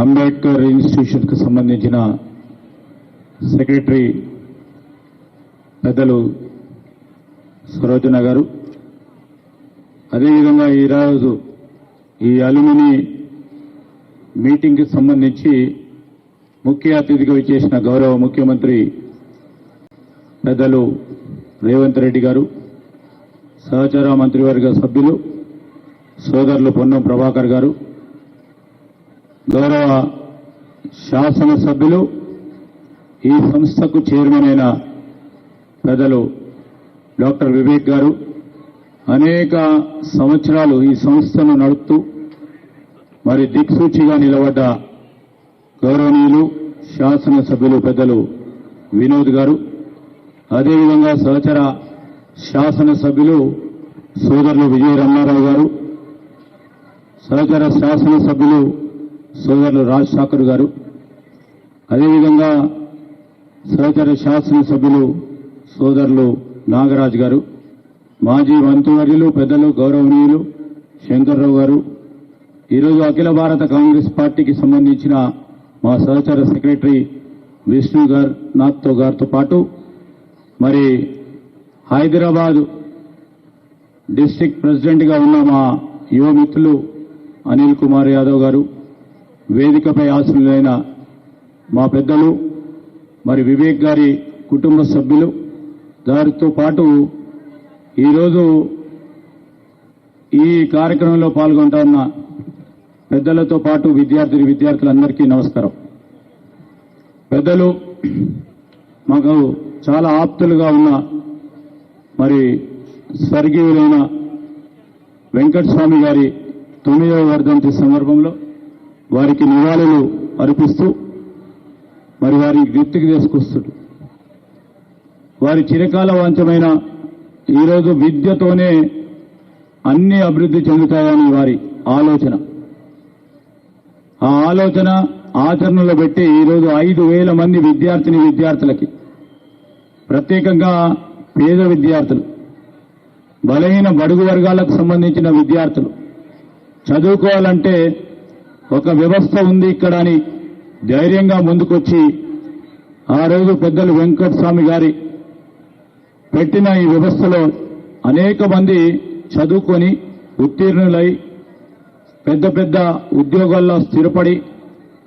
అంబేద్కర్ ఇన్స్టిట్యూషన్కు సంబంధించిన సెక్రటరీ పెద్దలు సరోజన గారు, అదేవిధంగా ఈరోజు ఈ అలుమిని మీటింగ్కి సంబంధించి ముఖ్య అతిథిగా విచ్చేసిన గౌరవ ముఖ్యమంత్రి పెద్దలు రేవంత్ రెడ్డి గారు, సహచర మంత్రివర్గ సభ్యులు సోదరులు పొన్నం ప్రభాకర్ గారు, గౌరవ శాసనసభ్యులు, ఈ సంస్థకు చైర్మన్ అయిన పెద్దలు డాక్టర్ వివేక్ గారు, అనేక సంవత్సరాలు ఈ సంస్థను నడుపుతూ మరి దిక్సూచిగా నిలబడ్డ గౌరవనీయులు శాసనసభ్యులు పెద్దలు వినోద్ గారు, అదేవిధంగా సహచర శాసనసభ్యులు సోదరులు విజయ రమణారావు గారు, సహచర శాసనసభ్యులు సోదరులు రాజ్ ఠాకూర్ గారు, అదేవిధంగా సహచర శాసనసభ్యులు సోదరులు నాగరాజ్ గారు, మాజీ మంత్రివర్యులు పెద్దలు గౌరవనీయులు శంకర్రావు గారు, ఈరోజు అఖిల భారత కాంగ్రెస్ పార్టీకి సంబంధించిన మా సహచర సెక్రటరీ విష్ణు నాథ్తో గారితో పాటు మరి హైదరాబాద్ డిస్ట్రిక్ట్ ప్రెసిడెంట్గా ఉన్న మా యువ మిత్రులు అనిల్ కుమార్ యాదవ్ గారు, వేదికపై ఆశీనులైన మా పెద్దలు మరి వివేక్ గారి కుటుంబ సభ్యులు, దారితో పాటు ఈరోజు ఈ కార్యక్రమంలో పాల్గొంటా ఉన్న పెద్దలతో పాటు విద్యార్థులందరికీ నమస్కారం. పెద్దలు మాకు చాలా ఆప్తులుగా ఉన్న మరి స్వర్గీయులైన వెంకటస్వామి గారి 9వ వర్ధంతి సందర్భంలో వారికి నివాళులు అర్పిస్తూ మరి వారి గుర్తుకు తీసుకొస్తుంది. వారి చిరకాల వాంఛమైన ఈరోజు విద్యతోనే అన్ని అభివృద్ధి చెందుతాయని వారి ఆలోచన. ఆ ఆలోచన ఆచరణలో పెట్టి ఈరోజు 5,000 మంది విద్యార్థులకి, ప్రత్యేకంగా పేద విద్యార్థులు, బలహీన బడుగు వర్గాలకు సంబంధించిన విద్యార్థులు చదువుకోవాలంటే ఒక వ్యవస్థ ఉంది ఇక్కడ అని ధైర్యంగా ముందుకొచ్చి ఆ రోజు పెద్దలు వెంకటస్వామి గారి పెట్టిన ఈ వ్యవస్థలో అనేక మంది చదువుకొని ఉత్తీర్ణులై పెద్ద పెద్ద ఉద్యోగాల్లో స్థిరపడి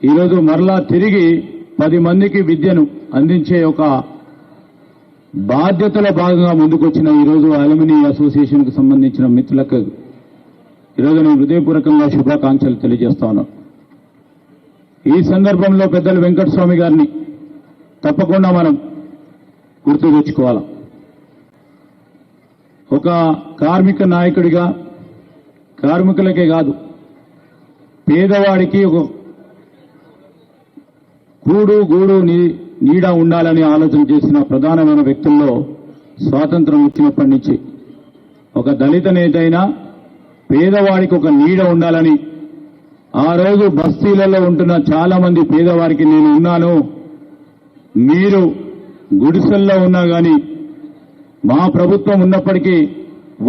ఈరోజు మరలా తిరిగి 10 మందికి విద్యను అందించే ఒక బాధ్యతలో భాగంగా ముందుకొచ్చిన ఈరోజు అలుమిని అసోసియేషన్కు సంబంధించిన మిత్రులకు ఈరోజు నేను హృదయపూర్వకంగా శుభాకాంక్షలు తెలియజేస్తా ఉన్నాను. ఈ సందర్భంలో పెద్దలు వెంకటస్వామి గారిని తప్పకుండా మనం గుర్తు తెచ్చుకోవాలి. ఒక కార్మిక నాయకుడిగా కార్మికులకే కాదు, పేదవాడికి ఒక గూడు నీడ ఉండాలని ఆలోచన చేసిన ప్రధానమైన వ్యక్తుల్లో స్వాతంత్రం వచ్చినప్పటి నుంచి ఒక దళిత నేత అయినా పేదవాడికి ఒక నీడ ఉండాలని ఆ రోజు బస్తీలలో ఉంటున్న చాలా మంది పేదవారికి నేను ఉన్నాను, మీరు గుడిసెల్లో ఉన్నా కానీ మా ప్రభుత్వం ఉన్నప్పటికీ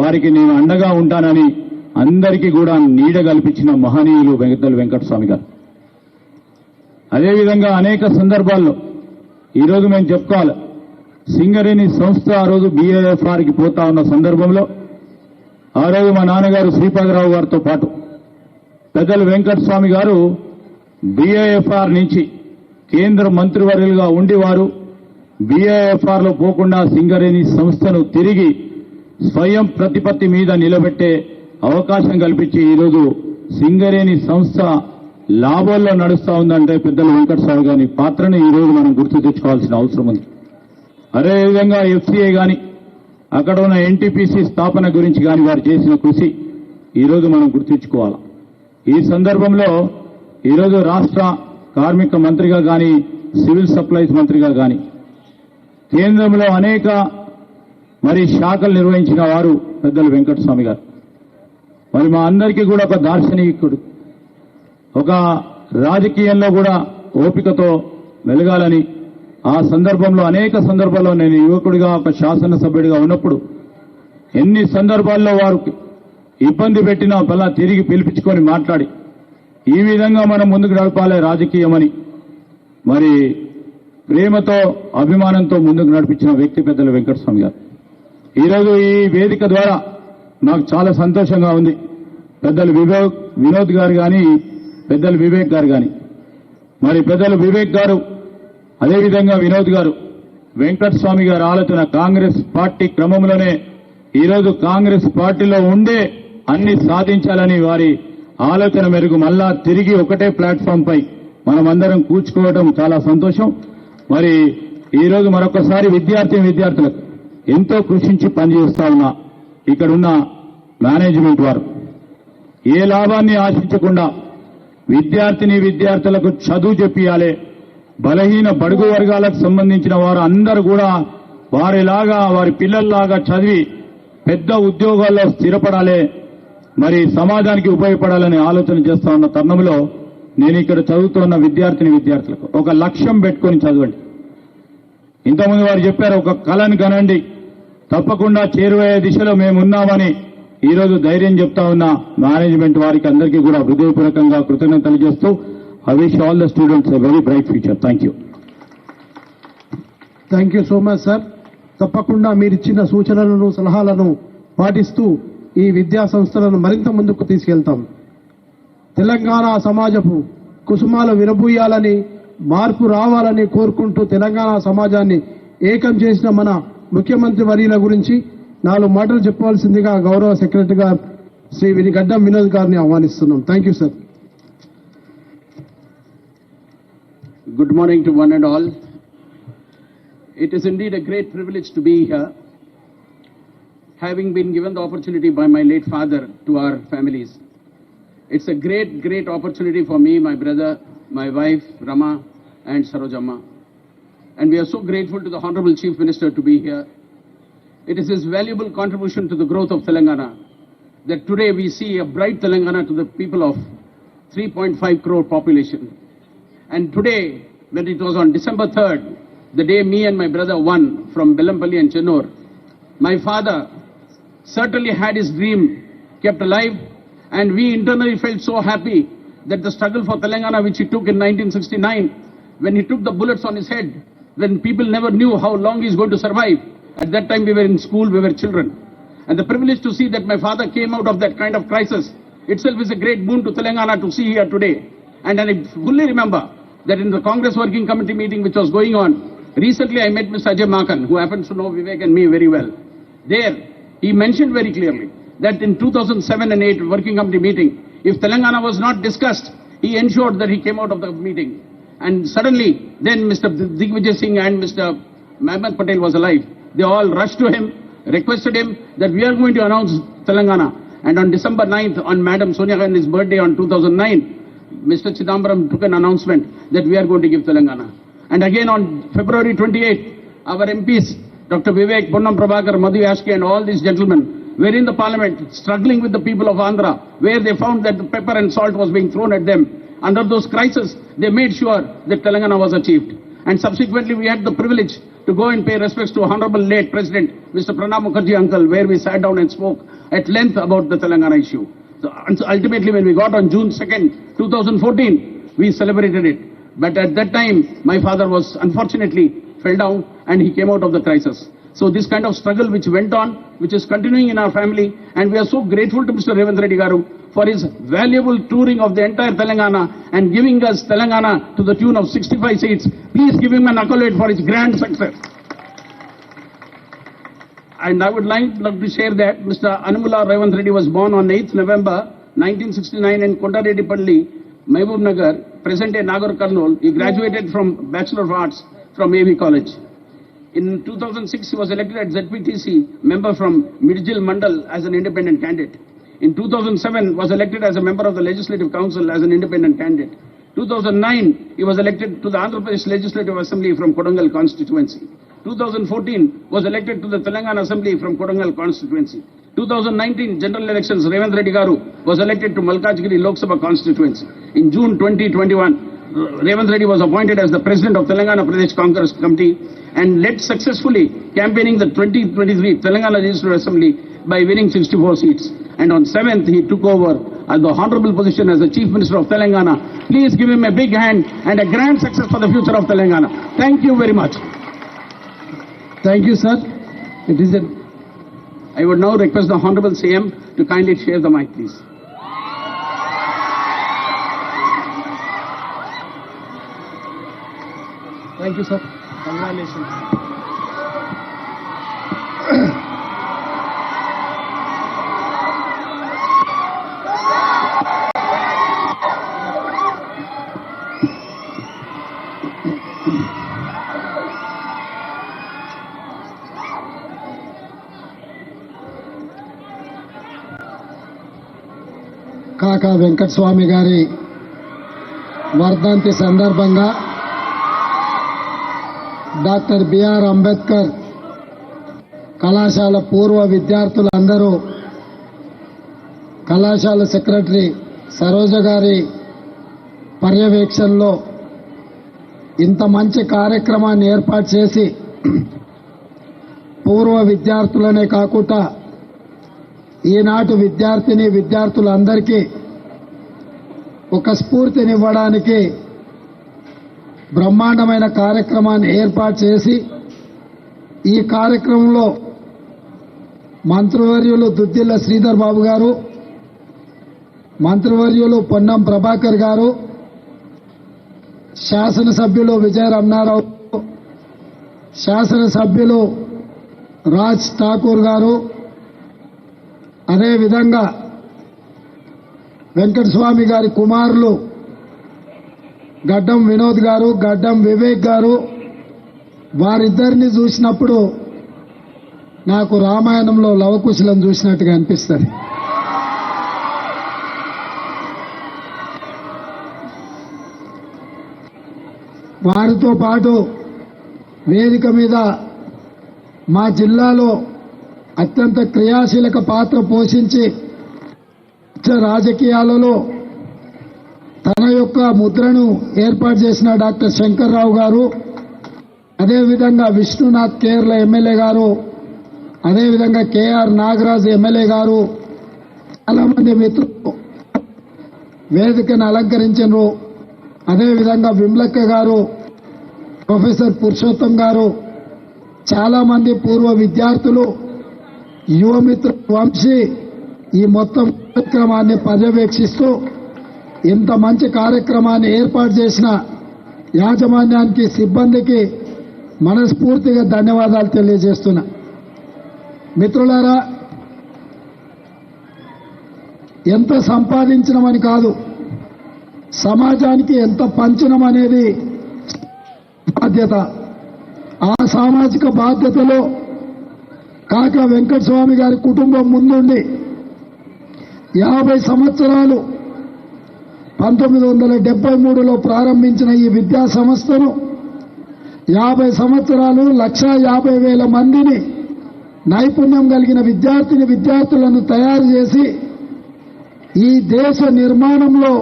వారికి నేను అండగా ఉంటానని అందరికీ కూడా నీడ కల్పించిన మహనీయులు పెద్దలు వెంకటస్వామి గారు. అదేవిధంగా అనేక సందర్భాల్లో ఈరోజు మేము చెప్పుకోవాలి, సింగరేణి సంస్థ ఆ రోజు BIFRకి పోతా ఉన్న సందర్భంలో ఆ రోజు మా నాన్నగారు శ్రీపాదరావు గారితో పాటు పెద్దలు వెంకటస్వామి గారు BIFR నుంచి కేంద్ర మంత్రివర్యులుగా ఉండి వారు BIFRలో పోకుండా సింగరేణి సంస్థను తిరిగి స్వయం ప్రతిపత్తి మీద నిలబెట్టే అవకాశం కల్పించి ఈరోజు సింగరేణి సంస్థ లాభాల్లో నడుస్తా ఉందంటే పెద్దలు వెంకటస్వామి గారి పాత్రను ఈరోజు మనం గుర్తు తెచ్చుకోవాల్సిన అవసరం ఉంది. అదేవిధంగా FCI కానీ అక్కడ ఉన్న NTPC స్థాపన గురించి కానీ వారు చేసిన కృషి, ఈరోజు మనం గుర్తుంచుకోవాలి. ఈ సందర్భంలో ఈరోజు రాష్ట్ర కార్మిక మంత్రిగా కానీ, సివిల్ సప్లైస్ మంత్రిగా కానీ కేంద్రంలో అనేక శాఖలు నిర్వహించిన వారు పెద్దలు వెంకటస్వామి గారు. మరి మా అందరికీ కూడా ఒక దార్శనికుడు, ఒక రాజకీయంలో కూడా ఓపికతో వెలగాలని, ఆ సందర్భంలో అనేక సందర్భాల్లో నేను యువకుడిగా ఒక శాసనసభ్యుడిగా ఉన్నప్పుడు ఎన్ని సందర్భాల్లో వారు ఇబ్బంది పెట్టినా పలా తిరిగి పిలిపించుకొని మాట్లాడి ఈ విధంగా మనం ముందుకు నడపాలి రాజకీయమని మరి ప్రేమతో అభిమానంతో ముందుకు నడిపించిన వ్యక్తి పెద్దలు వెంకటస్వామి గారు. ఈరోజు ఈ వేదిక ద్వారా నాకు చాలా సంతోషంగా ఉంది. పెద్దలు వినోద్ గారు కానీ, పెద్దలు వివేక్ గారు కానీ, మరి పెద్దలు వివేక్ గారు అదేవిధంగా వినోద్ గారు వెంకటస్వామి గారు ఆలోచన కాంగ్రెస్ పార్టీ క్రమంలోనే ఈరోజు కాంగ్రెస్ పార్టీలో ఉండే అన్ని సాధించాలని వారి ఆలోచన మేరకు మళ్ళా తిరిగి ఒకటే ప్లాట్ఫామ్ పై మనమందరం కూర్చుకోవడం చాలా సంతోషం. మరి ఈరోజు మరొకసారి విద్యార్థులకు ఎంతో కృషించి పనిచేస్తా ఉన్న ఇక్కడున్న మేనేజ్మెంట్ వారు ఏ లాభాన్ని ఆశించకుండా విద్యార్థులకు చదువు చెప్పియాలి. బలహీన బడుగు వర్గాలకు సంబంధించిన వారు అందరూ కూడా వారిలాగా వారి పిల్లల్లాగా చదివి పెద్ద ఉద్యోగాల్లో స్థిరపడాలి, మరి సమాజానికి ఉపయోగపడాలని ఆలోచన చేస్తా ఉన్న తరుణంలో నేను ఇక్కడ చదువుతున్న విద్యార్థులకు ఒక లక్ష్యం పెట్టుకొని చదవండి. ఇంతకుముందు వారు చెప్పారు, ఒక కళను కనండి, తప్పకుండా చేరువయ్యే దిశలో మేమున్నామని ఈరోజు ధైర్యం చెప్తా ఉన్న మేనేజ్మెంట్ వారికి అందరికీ కూడా హృదయపూర్వకంగా కృతజ్ఞతలు తెలియజేస్తూ I wish all the students a very bright future. Thank you. Thank you so much sir. తప్పకుండా మీరిచ్చిన సూచనలను సలహాలను పాటిస్తూ ఈ విద్యా సంస్థలను మరింత ముందుకు తీసుకెళ్తాం. తెలంగాణ సమాజపు కుసుమాలు విరబూయాలని, మార్పు రావాలని కోరుకుంటూ తెలంగాణ సమాజాన్ని ఏకం చేసిన మన ముఖ్యమంత్రి వర్యుల గురించి 4 మాటలు చెప్పవలసిందిగా గౌరవ సెక్రటరీ గారు శ్రీ గడ్డం వినోద్ గారిని ఆహ్వానిస్తున్నాం. Thank you sir. Good morning to one and all. It is indeed a great privilege to be here, having been given the opportunity by my late father to our families. It's a great opportunity for me, my brother, my wife, Rama, and Sarojamma. And we are so grateful to the Honorable Chief Minister to be here. It is his valuable contribution to the growth of Telangana that today we see a bright Telangana to the people of 3.5 crore population. And today, when it was on December 3rd, the day me and my brother won from Belampalli and Chennur, my father certainly had his dream kept alive, and we internally felt so happy that the struggle for Telangana which he took in 1969, when he took the bullets on his head, when people never knew how long he's going to survive. At that time we were in school, we were children. And the privilege to see that my father came out of that kind of crisis itself is a great boon to Telangana to see here today. And I fully remember that in the Congress Working Committee meeting which was going on, recently I met Mr. Ajay Makan, who happens to know Vivek and me very well. There, he mentioned very clearly that in 2007 and 8 Working Committee meeting, if Telangana was not discussed, he ensured that he came out of the meeting. And suddenly, then Mr. Digvijay Singh and Mr. Mehmet Patel was alive. They all rushed to him, requested him that we are going to announce Telangana. And on December 9th, on Madam Sonia Gandhi's birthday on 2009, Mr. Chidambaram took an announcement that we are going to give Telangana. And again on February 28th, our MPs, Dr. Vivek, Ponnam Prabhakar, Madhu Yashki and all these gentlemen were in the parliament struggling with the people of Andhra, where they found that the pepper and salt was being thrown at them. Under those crises, they made sure that Telangana was achieved. And subsequently, we had the privilege to go and pay respects to Honorable late President, Mr. Pranab Mukherjee uncle, where we sat down and spoke at length about the Telangana issue. So ultimately, when we got on June 2nd, 2014, we celebrated it. But at that time, my father was unfortunately fell down and he came out of the crisis. So this kind of struggle which went on, which is continuing in our family, and we are so grateful to Mr. Revanth Reddy Garu for his valuable touring of the entire Telangana and giving us Telangana to the tune of 65 seats. Please give him an accolade for his grand success. And I would like to share that Mr. Anumula Revanth Reddy was born on 8th November 1969 in Kondareddypalli, Mehboob Nagar, present-day Nagar Karnool. He graduated from Bachelor of Arts from AV College. In 2006, he was elected as ZPTC member from Midjil Mandal as an independent candidate. In 2007, was elected as a member of the Legislative Council as an independent candidate. 2009, he was elected to the Andhra Pradesh Legislative Assembly from Kodangal constituency. 2014, was elected to the Telangana Assembly from Kodangal constituency. 2019 general elections, Revanth Reddy Garu was elected to Malkajgiri Lok Sabha constituency. In June 2021, Revanth Reddy was appointed as the president of Telangana Pradesh Congress Committee and led successfully campaigning the 2023 Telangana Legislative Assembly by winning 64 seats. And on 7th, he took over the honorable position as the Chief Minister of Telangana. Please give him a big hand and a grand success for the future of Telangana. Thank you very much. Thank you, sir. It is I would now request the Honorable CM to kindly share the mic, please. Thank you, sir. Congratulations. కాకా వెంకటస్వామి గారి వర్ధంతి సందర్భంగా డాక్టర్ బిఆర్ అంబేద్కర్ కళాశాల పూర్వ విద్యార్థులందరూ కళాశాల సెక్రటరీ సరోజ గారి పర్యవేక్షణలో ఇంత మంచి కార్యక్రమాన్ని ఏర్పాటు చేసి పూర్వ విద్యార్థులనే కాకుండా ఈనాటి విద్యార్థులందరికీ ఒక స్ఫూర్తినివ్వడానికి బ్రహ్మాండమైన కార్యక్రమాన్ని ఏర్పాటు చేసి ఈ కార్యక్రమంలో మంత్రివర్యులు దుద్దిల్ల శ్రీధర్ బాబు గారు, మంత్రివర్యులు పొన్నం ప్రభాకర్ గారు, శాసనసభ్యులు విజయ రమణారావు, శాసనసభ్యులు రాజ్ ఠాకూర్ గారు, అదేవిధంగా వెంకటస్వామి గారి కుమారులు గడ్డం వినోద్ గారు, గడ్డం వివేక్ గారు, వారిద్దరిని చూసినప్పుడు నాకు రామాయణంలో లవకుశలం చూసినట్టుగా అనిపిస్తుంది. వారితో పాటు వేదిక మీద మా జిల్లాలో అత్యంత క్రియాశీలక పాత్ర పోషించి రాజకీయాలలో తన యొక్క ముద్రను ఏర్పాటు చేసిన డాక్టర్ శంకర్రావు గారు, అదేవిధంగా విష్ణునాథ్ కేరళ ఎమ్మెల్యే గారు, అదేవిధంగా కేఆర్ నాగరాజ్ ఎమ్మెల్యే గారు, చాలా మంది మిత్రులు వేదికను అలంకరించారు. అదేవిధంగా విమలక్క గారు, ప్రొఫెసర్ పురుషోత్తం గారు, చాలా మంది పూర్వ విద్యార్థులు, యువమిత్ర వంశీ ఈ మొత్తం కార్యక్రమాన్ని పర్యవేక్షిస్తూ ఇంత మంచి కార్యక్రమాన్ని ఏర్పాటు చేసిన యాజమాన్యానికి, సిబ్బందికి మనస్ఫూర్తిగా ధన్యవాదాలు తెలియజేస్తున్నా. మిత్రులారా, ఎంత సంపాదించడమని కాదు, సమాజానికి ఎంత పంచడం అనేది బాధ్యత. ఆ సామాజిక బాధ్యతలో కాకా వెంకటస్వామి గారి కుటుంబం ముందుండి 50 సంవత్సరాలు 1973లో ప్రారంభించిన ఈ విద్యా సంస్థను 50 సంవత్సరాలు 1,50,000 మందిని నైపుణ్యం కలిగిన విద్యార్థులను తయారు చేసి ఈ దేశ నిర్మాణంలో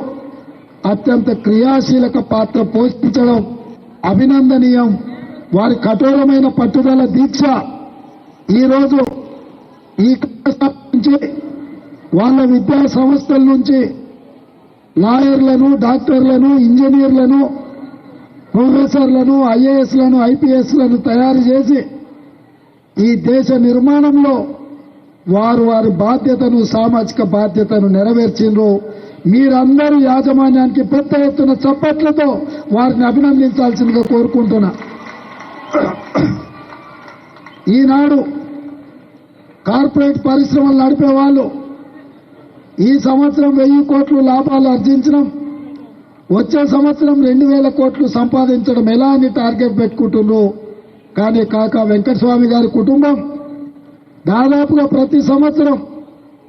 అత్యంత క్రియాశీలక పాత్ర పోషించడం అభినందనీయం. వారి కఠోరమైన పట్టుదల, దీక్ష ఈరోజు ఈ కళాశాల నుంచి, వాళ్ళ విద్యా సంస్థల నుంచి లాయర్లను, డాక్టర్లను, ఇంజనీర్లను, ప్రొఫెసర్లను, ఐఏఎస్లను, ఐపీఎస్లను తయారు చేసి ఈ దేశ నిర్మాణంలో వారి బాధ్యతను, సామాజిక బాధ్యతను నెరవేర్చిండ్రు. మీరందరూ యాజమాన్యానికి పెద్ద ఎత్తున చప్పట్లతో వారిని అభినందించాల్సిందిగా కోరుకుంటున్నా. ఈనాడు కార్పొరేట్ పరిశ్రమలు నడిపే వాళ్ళు ఈ సంవత్సరం 1000 కోట్లు లాభాలు ఆర్జించడం, వచ్చే సంవత్సరం 2000 కోట్లు సంపాదించడం ఎలా అని టార్గెట్ పెట్టుకుంటున్నారు. కానీ కాకా వెంకటస్వామి గారి కుటుంబం దాదాపుగా ప్రతి సంవత్సరం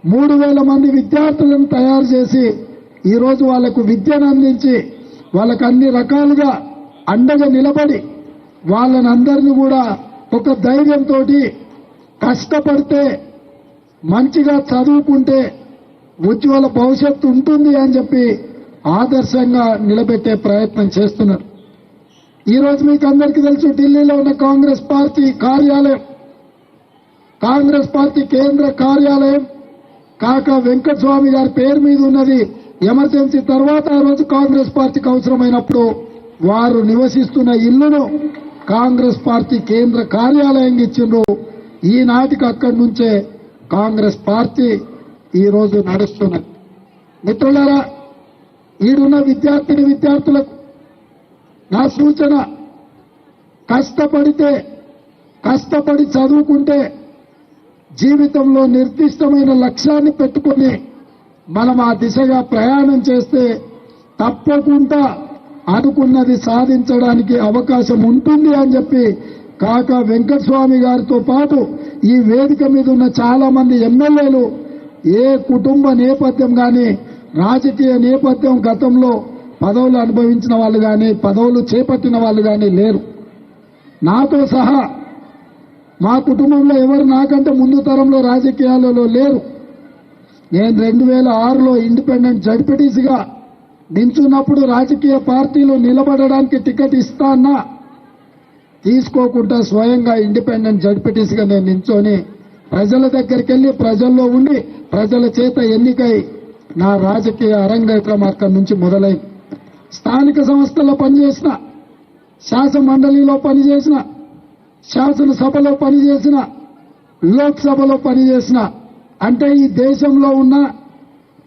3,000 మంది విద్యార్థులను తయారు చేసి ఈరోజు వాళ్లకు విద్యను అందించి వాళ్ళకు అన్ని రకాలుగా అండగా నిలబడి వాళ్ళని అందరినీ కూడా ఒక ధైర్యంతో కష్టపడితే మంచిగా చదువుకుంటే ఉజ్వల భవిష్యత్తు ఉంటుంది అని చెప్పి ఆదర్శంగా నిలబెట్టే ప్రయత్నం చేస్తున్నారు. ఈరోజు మీకు అందరికీ తెలుసు, ఢిల్లీలో ఉన్న కాంగ్రెస్ పార్టీ కేంద్ర కార్యాలయం కాకా వెంకటస్వామి గారి పేరు మీద ఉన్నది. ఎమర్జెన్సీ తర్వాత ఆ రోజు కాంగ్రెస్ పార్టీకి అవసరమైనప్పుడు వారు నివసిస్తున్న ఇల్లును కాంగ్రెస్ పార్టీ కేంద్ర కార్యాలయంగా ఇచ్చిండ్రు. ఈనాటికి అక్కడి నుంచే కాంగ్రెస్ పార్టీ ఈరోజు నడుస్తున్నది. మిత్రులారా, ఈడున్న విద్యార్థులకు నా సూచన, కష్టపడి చదువుకుంటే జీవితంలో నిర్దిష్టమైన లక్ష్యాన్ని పెట్టుకుని మనం ఆ దిశగా ప్రయాణం చేస్తే తప్పకుండా అనుకున్నది సాధించడానికి అవకాశం ఉంటుంది అని చెప్పి కాకా వెంకటస్వామి గారితో పాటు ఈ వేదిక మీద ఉన్న చాలా మంది ఎమ్మెల్యేలు ఏ కుటుంబ నేపథ్యం కానీ రాజకీయ నేపథ్యం గతంలో పదవులు అనుభవించిన వాళ్ళు కానీ పదవులు చేపట్టిన వాళ్ళు కానీ లేరు. నాతో సహా మా కుటుంబంలో ఎవరు నాకంటే ముందు తరంలో రాజకీయాలలో లేరు. నేను 2006లో ఇండిపెండెంట్ జడ్పీటీసీగా నించున్నప్పుడు రాజకీయ పార్టీలు నిలబడడానికి టికెట్ ఇస్తానా తీసుకోకుండా స్వయంగా ఇండిపెండెంట్ జడ్పీటీసీగా నేను నించొని ప్రజల దగ్గరికి వెళ్లి ప్రజల్లో ఉండి ప్రజల చేత ఎన్నికై నా రాజకీయ అరంగేట్రం అక్కడి నుంచి మొదలైంది. స్థానిక సంస్థల్లో పనిచేసిన, శాసన మండలిలో పనిచేసిన, శాసనసభలో పనిచేసిన, లోక్సభలో పనిచేసిన, అంటే ఈ దేశంలో ఉన్న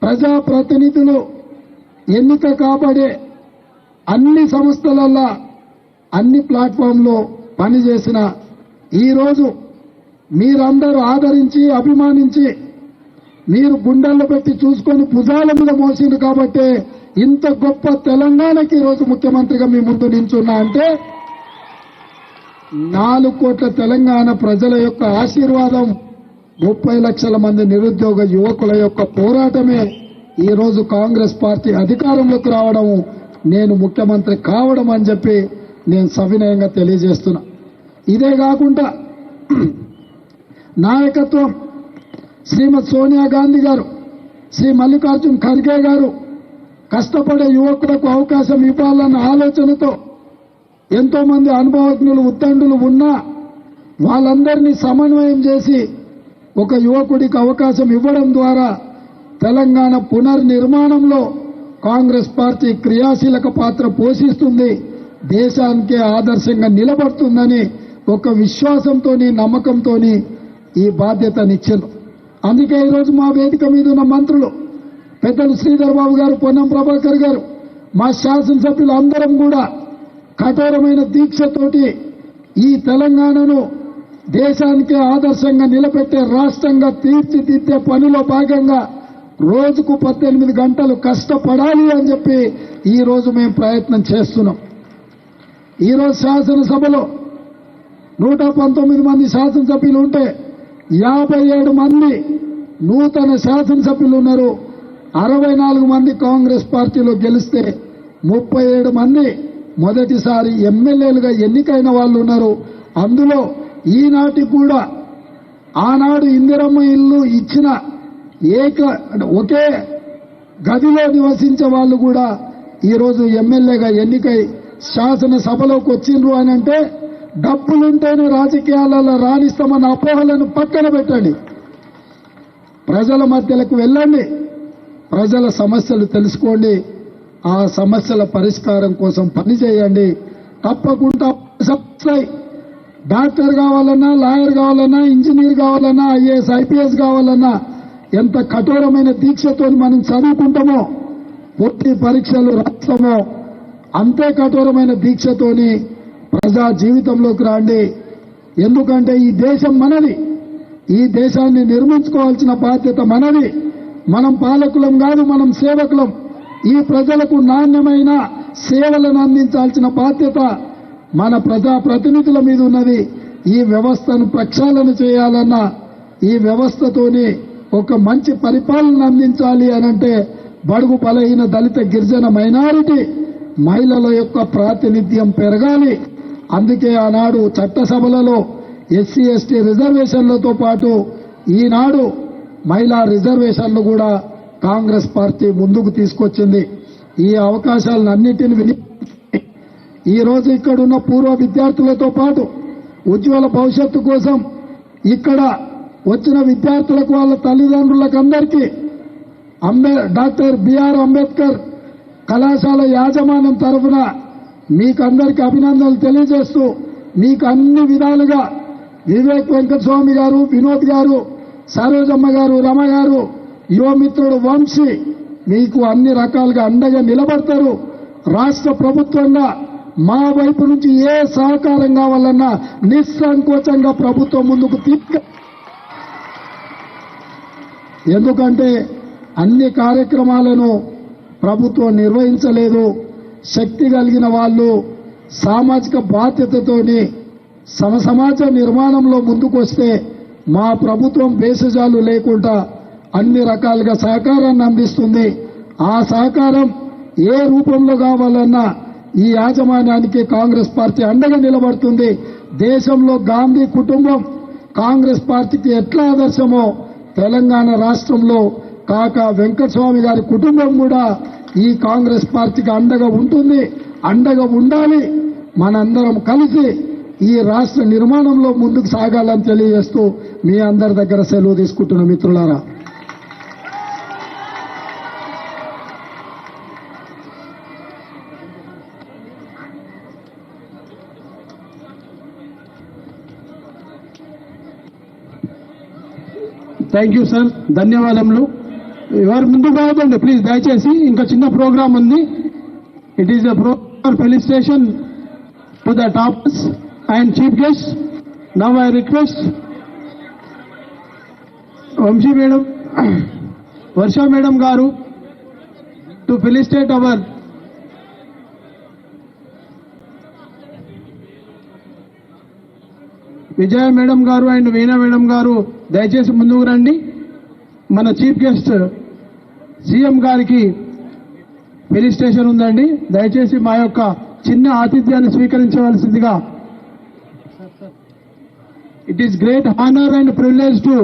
ప్రజాప్రతినిధులు ఎన్నిక కాబడే అన్ని సంస్థలల్లో అన్ని ప్లాట్ఫామ్లో పనిచేసిన ఈరోజు మీరందరూ ఆదరించి అభిమానించి మీరు గుండెల్లో పెట్టి చూసుకొని భుజాల మీద మోసిండు కాబట్టి ఇంత గొప్ప తెలంగాణకి ఈరోజు ముఖ్యమంత్రిగా మీ ముందు నించున్నా అంటే 4 కోట్ల తెలంగాణ ప్రజల యొక్క ఆశీర్వాదం, 30 లక్షల మంది నిరుద్యోగ యువకుల యొక్క పోరాటమే ఈరోజు కాంగ్రెస్ పార్టీ అధికారంలోకి రావడం, నేను ముఖ్యమంత్రి కావడం అని చెప్పి నేను సవినయంగా తెలియజేస్తున్నా. ఇదే కాకుండా నాయకత్వం శ్రీమతి సోనియా గాంధీ గారు, శ్రీ మల్లికార్జున్ ఖర్గే గారు కష్టపడే యువకులకు అవకాశం ఇవ్వాలన్న ఆలోచనతో ఎంతో మంది అనుభవజ్ఞులు ఉద్దండులు ఉన్నా వాళ్ళందరినీ సమన్వయం చేసి ఒక యువకుడికి అవకాశం ఇవ్వడం ద్వారా తెలంగాణ పునర్నిర్మాణంలో కాంగ్రెస్ పార్టీ క్రియాశీలక పాత్ర పోషిస్తుంది, దేశానికే ఆదర్శంగా నిలబడుతుందని ఒక విశ్వాసంతోని నమ్మకంతోని ఈ బాధ్యతనిచ్చారు. అందుకే ఈరోజు మా వేదిక మీద ఉన్న మంత్రులు పెద్దలు శ్రీధర్ బాబు గారు, పొన్నం ప్రభాకర్ గారు, మా శాసనసభ్యులు అందరం కూడా కఠోరమైన దీక్షతోటి ఈ తెలంగాణను దేశానికే ఆదర్శంగా నిలబెట్టే రాష్ట్రంగా తీర్చిదిద్దే పనిలో భాగంగా రోజుకు 18 గంటలు కష్టపడాలి అని చెప్పి ఈరోజు మేము ప్రయత్నం చేస్తున్నాం. ఈరోజు శాసనసభలో 119 మంది శాసనసభ్యులు ఉంటే 57 మంది నూతన శాసనసభ్యులు ఉన్నారు. 64 మంది కాంగ్రెస్ పార్టీలో గెలిస్తే 37 మంది మొదటిసారి ఎమ్మెల్యేలుగా ఎన్నికైన వాళ్ళు ఉన్నారు. అందులో ఈనాటికి కూడా ఆనాడు ఇందిరమ్మ ఇల్లు ఇచ్చిన ఒకే గదిలో నివసించే వాళ్ళు కూడా ఈరోజు ఎమ్మెల్యేగా ఎన్నికై శాసనసభలోకి వచ్చిండ్రు అని అంటే డబ్బులుంటేనే రాజకీయాలలో రాణిస్తామన్న అపోహలను పక్కన పెట్టండి. ప్రజల మధ్యలకు వెళ్ళండి, ప్రజల సమస్యలు తెలుసుకోండి, ఆ సమస్యల పరిష్కారం కోసం పనిచేయండి. తప్పకుండా డాక్టర్ కావాలన్నా, లాయర్ కావాలన్నా, ఇంజనీర్ కావాలన్నా, ఐఏఎస్ ఐపీఎస్ కావాలన్నా ఎంత కఠోరమైన దీక్షతో మనం చదువుకుంటామో, పోటీ పరీక్షలు రాస్తామో అంతే కఠోరమైన దీక్షతోని ప్రజా జీవితంలోకి రండి. ఎందుకంటే ఈ దేశం మనది, ఈ దేశాన్ని నిర్మించుకోవాల్సిన బాధ్యత మనది. మనం పాలకులం కాదు, మనం సేవకులం. ఈ ప్రజలకు నాణ్యమైన సేవలను అందించాల్సిన బాధ్యత మన ప్రజా ప్రతినిధుల మీద ఉన్నది. ఈ వ్యవస్థను ప్రక్షాళన చేయాలన్నా, ఈ వ్యవస్థతోని ఒక మంచి పరిపాలన అందించాలి అనంటే బడుగు బలహీన దళిత గిరిజన మైనారిటీ మహిళల యొక్క ప్రాతినిధ్యం పెరగాలి. అందుకే ఆనాడు చట్టసభలలో ఎస్సీ ఎస్టీ రిజర్వేషన్లతో పాటు ఈనాడు మహిళా రిజర్వేషన్లు కూడా కాంగ్రెస్ పార్టీ ముందుకు తీసుకొచ్చింది. ఈ అవకాశాలన్నింటినీ ఈ రోజు ఇక్కడున్న పూర్వ విద్యార్థులతో పాటు ఉజ్వల భవిష్యత్తు కోసం ఇక్కడ వచ్చిన విద్యార్థులకు వాళ్ళ తల్లిదండ్రులకు అందరికీ డాక్టర్ బిఆర్ అంబేద్కర్ కళాశాల యాజమాన్యం తరఫున మీకందరికీ అభినందనలు తెలియజేస్తూ మీకు అన్ని విధాలుగా వివేక్ వెంకటస్వామి గారు, వినోద్ గారు, సరోజమ్మ గారు, రమ గారు, యువమిత్రుడు వంశీ మీకు అన్ని రకాలుగా అండగా నిలబడతారు. రాష్ట్ర ప్రభుత్వంగా మా వైపు నుంచి ఏ సహకారం కావాలన్నా నిస్సంకోచంగా ప్రభుత్వం ముందుకు ఎందుకంటే అన్ని కార్యక్రమాలను ప్రభుత్వం నిర్వహించలేదు. శక్తి కలిగిన వాళ్ళు సామాజిక బాధ్యతతోని సమాజ నిర్మాణంలో ముందుకు వస్తే మా ప్రభుత్వం భేషజాలు లేకుండా అన్ని రకాలుగా సహకారాన్ని అందిస్తుంది. ఆ సహకారం ఏ రూపంలో కావాలన్నా ఈ యాజమాన్యానికి కాంగ్రెస్ పార్టీ అండగా నిలబడుతుంది. దేశంలో గాంధీ కుటుంబం కాంగ్రెస్ పార్టీకి ఎట్లా ఆదర్శమో తెలంగాణ రాష్ట్రంలో కాకా వెంకటస్వామి గారి కుటుంబం కూడా ఈ కాంగ్రెస్ పార్టీకి అండగా ఉంటుంది, అండగా ఉండాలి. మనందరం కలిసి ఈ రాష్ట్ర నిర్మాణంలో ముందుకు సాగాలని తెలియజేస్తూ మీ అందరి దగ్గర సెలవు తీసుకుంటున్న మిత్రులారా. థ్యాంక్ యూ సార్, ధన్యవాదములు. ఎవరు ముందుకు రావద్దండి ప్లీజ్, దయచేసి ఇంకా చిన్న ప్రోగ్రామ్ ఉంది. It is a program felicitation to the toppers and chief guest. Now I request Vamshi madam, Varsha madam గారు to felicitate our Vijaya madam గారు అండ్ వీణా మేడం గారు దయచేసి ముందుకు రండి. మన చీఫ్ గెస్ట్ సీఎం గారికి ఫెలిసిటేషన్ ఉందండి. దయచేసి మా యొక్క చిన్న ఆతిథ్యాన్ని స్వీకరించవలసిందిగా. It is great honour and privilege to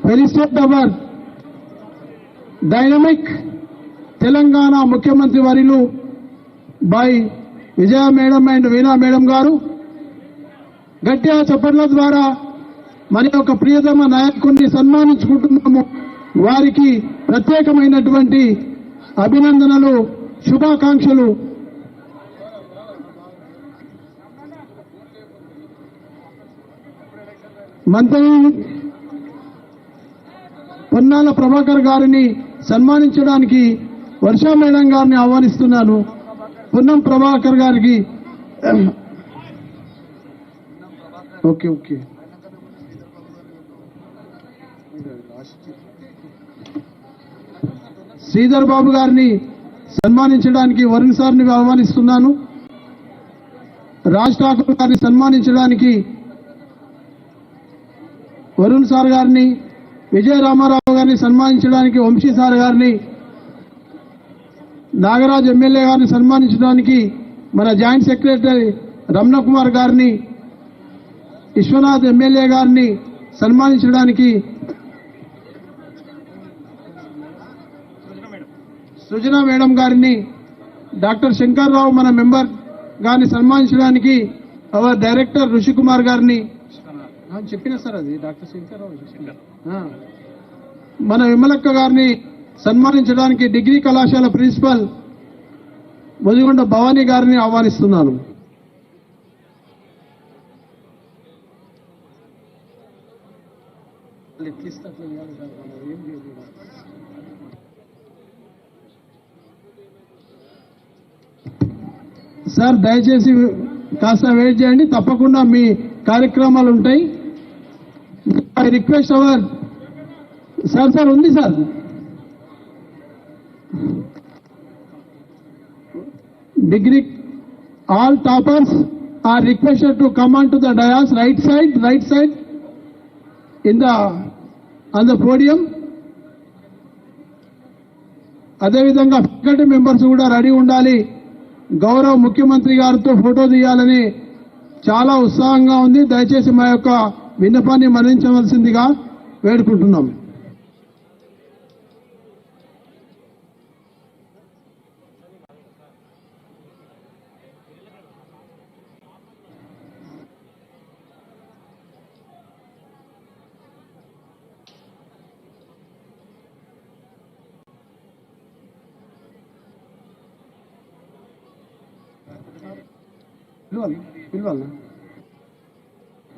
felicitate our dynamic Telangana ముఖ్యమంత్రి వర్యులు by Vijaya madam and Veena madam గారు. గట్టిగా చప్పట్ల ద్వారా మన యొక్క ప్రియతమ నాయకుడిని సన్మానించుకుంటున్నాము. వారికి ప్రత్యేకమైనటువంటి అభినందనలు, శుభాకాంక్షలు. మంత్రి పొన్నాల ప్రభాకర్ గారిని సన్మానించడానికి వర్షా మేడం గారిని ఆహ్వానిస్తున్నాను. పొన్నం ప్రభాకర్ గారికి ఓకే ఓకే శ్రీధర్ బాబు గారిని సన్మానించడానికి వరుణ్ సార్ని ఆహ్వానిస్తున్నాను. రాజ్ ఠాకూర్ గారిని సన్మానించడానికి వరుణ్ సార్ గారిని, విజయ రామారావు గారిని సన్మానించడానికి వంశీ సార్ గారిని, నాగరాజ్ ఎమ్మెల్యే గారిని సన్మానించడానికి మన జాయింట్ సెక్రటరీ రమణ కుమార్ గారిని, విశ్వనాథ్ ఎమ్మెల్యే గారిని సన్మానించడానికి సృజన మేడం గారిని, డాక్టర్ శంకర్రావు మన మెంబర్ గారిని సన్మానించడానికి అవర్ డైరెక్టర్ ఋషికుమార్ గారిని చెప్పిన సార్ అది డాక్టర్ శంకర్రావు మన విమలక్క గారిని సన్మానించడానికి డిగ్రీ కళాశాల ప్రిన్సిపల్ ముదిగొండ భవానీ గారిని ఆహ్వానిస్తున్నాను. సార్ దయచేసి కాస్త వెయిట్ చేయండి, తప్పకుండా మీ కార్యక్రమాలు ఉంటాయి. ఐ రిక్వెస్ట్ అవర్ సార్ ఉంది sir degree all toppers are requested to come on to the dais right side on the podium. అదేవిధంగా ఫ్యాకల్టీ మెంబర్స్ కూడా రెడీ ఉండాలి. గౌరవ ముఖ్యమంత్రి గారితో ఫోటో తీయాలని చాలా ఉత్సాహంగా ఉంది. దయచేసి మా యొక్క విన్నపాన్ని మన్నించవలసిందిగా వేడుకుంటున్నాం.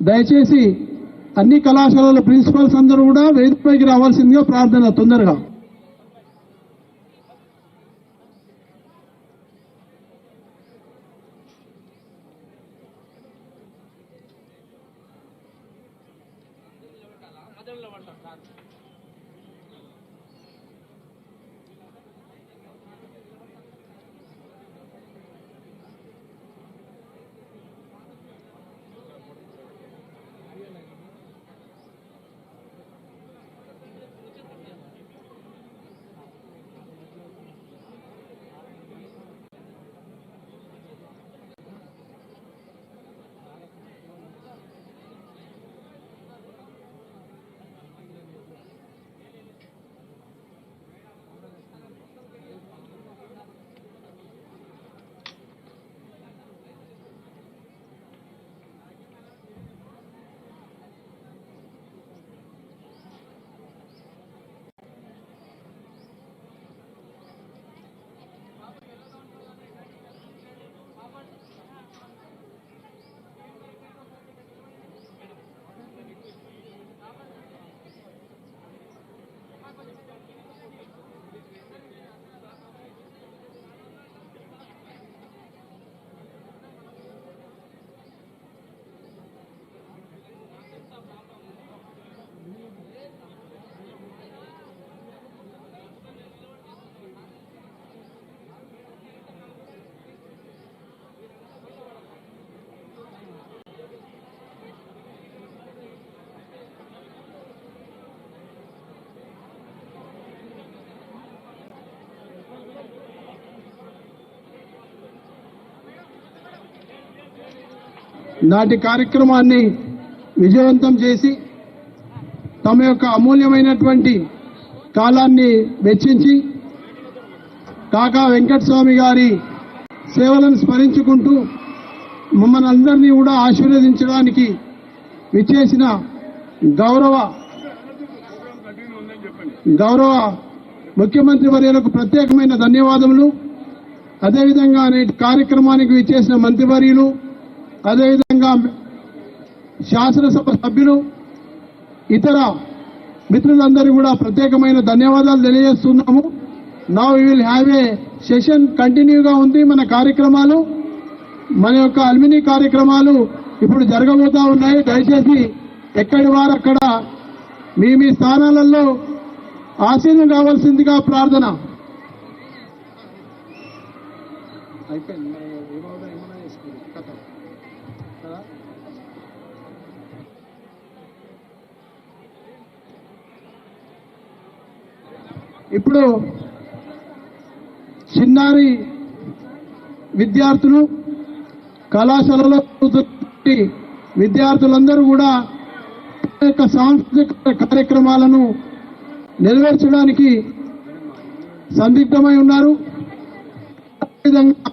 దయచేసి అన్ని కళాశాలల ప్రిన్సిపల్స్ అందరూ కూడా వేదికపైకి రావాల్సిందిగా ప్రార్థన తొందరగా. నాటి కార్యక్రమాన్ని విజయవంతం చేసి తమ యొక్క అమూల్యమైనటువంటి కాలాన్ని వెచ్చించి కాకా వెంకటస్వామి గారి సేవలను స్మరించుకుంటూ మమ్మల్ని అందరినీ కూడా ఆశీర్వదించడానికి విచ్చేసిన గౌరవ ముఖ్యమంత్రి వర్యులకు ప్రత్యేకమైన ధన్యవాదములు. అదేవిధంగా నేటి కార్యక్రమానికి విచ్చేసిన మంత్రివర్యులు, అదేవిధంగా శాసనసభ సభ్యులు, ఇతర మిత్రులందరూ కూడా ప్రత్యేకమైన ధన్యవాదాలు తెలియజేస్తున్నాము. Now we will have a session. కంటిన్యూగా ఉంది మన కార్యక్రమాలు. మన యొక్క అల్మినీ కార్యక్రమాలు ఇప్పుడు జరగబోతా ఉన్నాయి. దయచేసి ఎక్కడి వారు అక్కడ మీ మీ స్థానాలలో ఆసీనం కావాల్సిందిగా ప్రార్థన. ఇప్పుడు చిన్నారి విద్యార్థులు, కళాశాలలో విద్యార్థులందరూ కూడా యొక్క సాంస్కృతిక కార్యక్రమాలను నెరవేర్చడానికి సందిగ్ధమై ఉన్నారు. అదేవిధంగా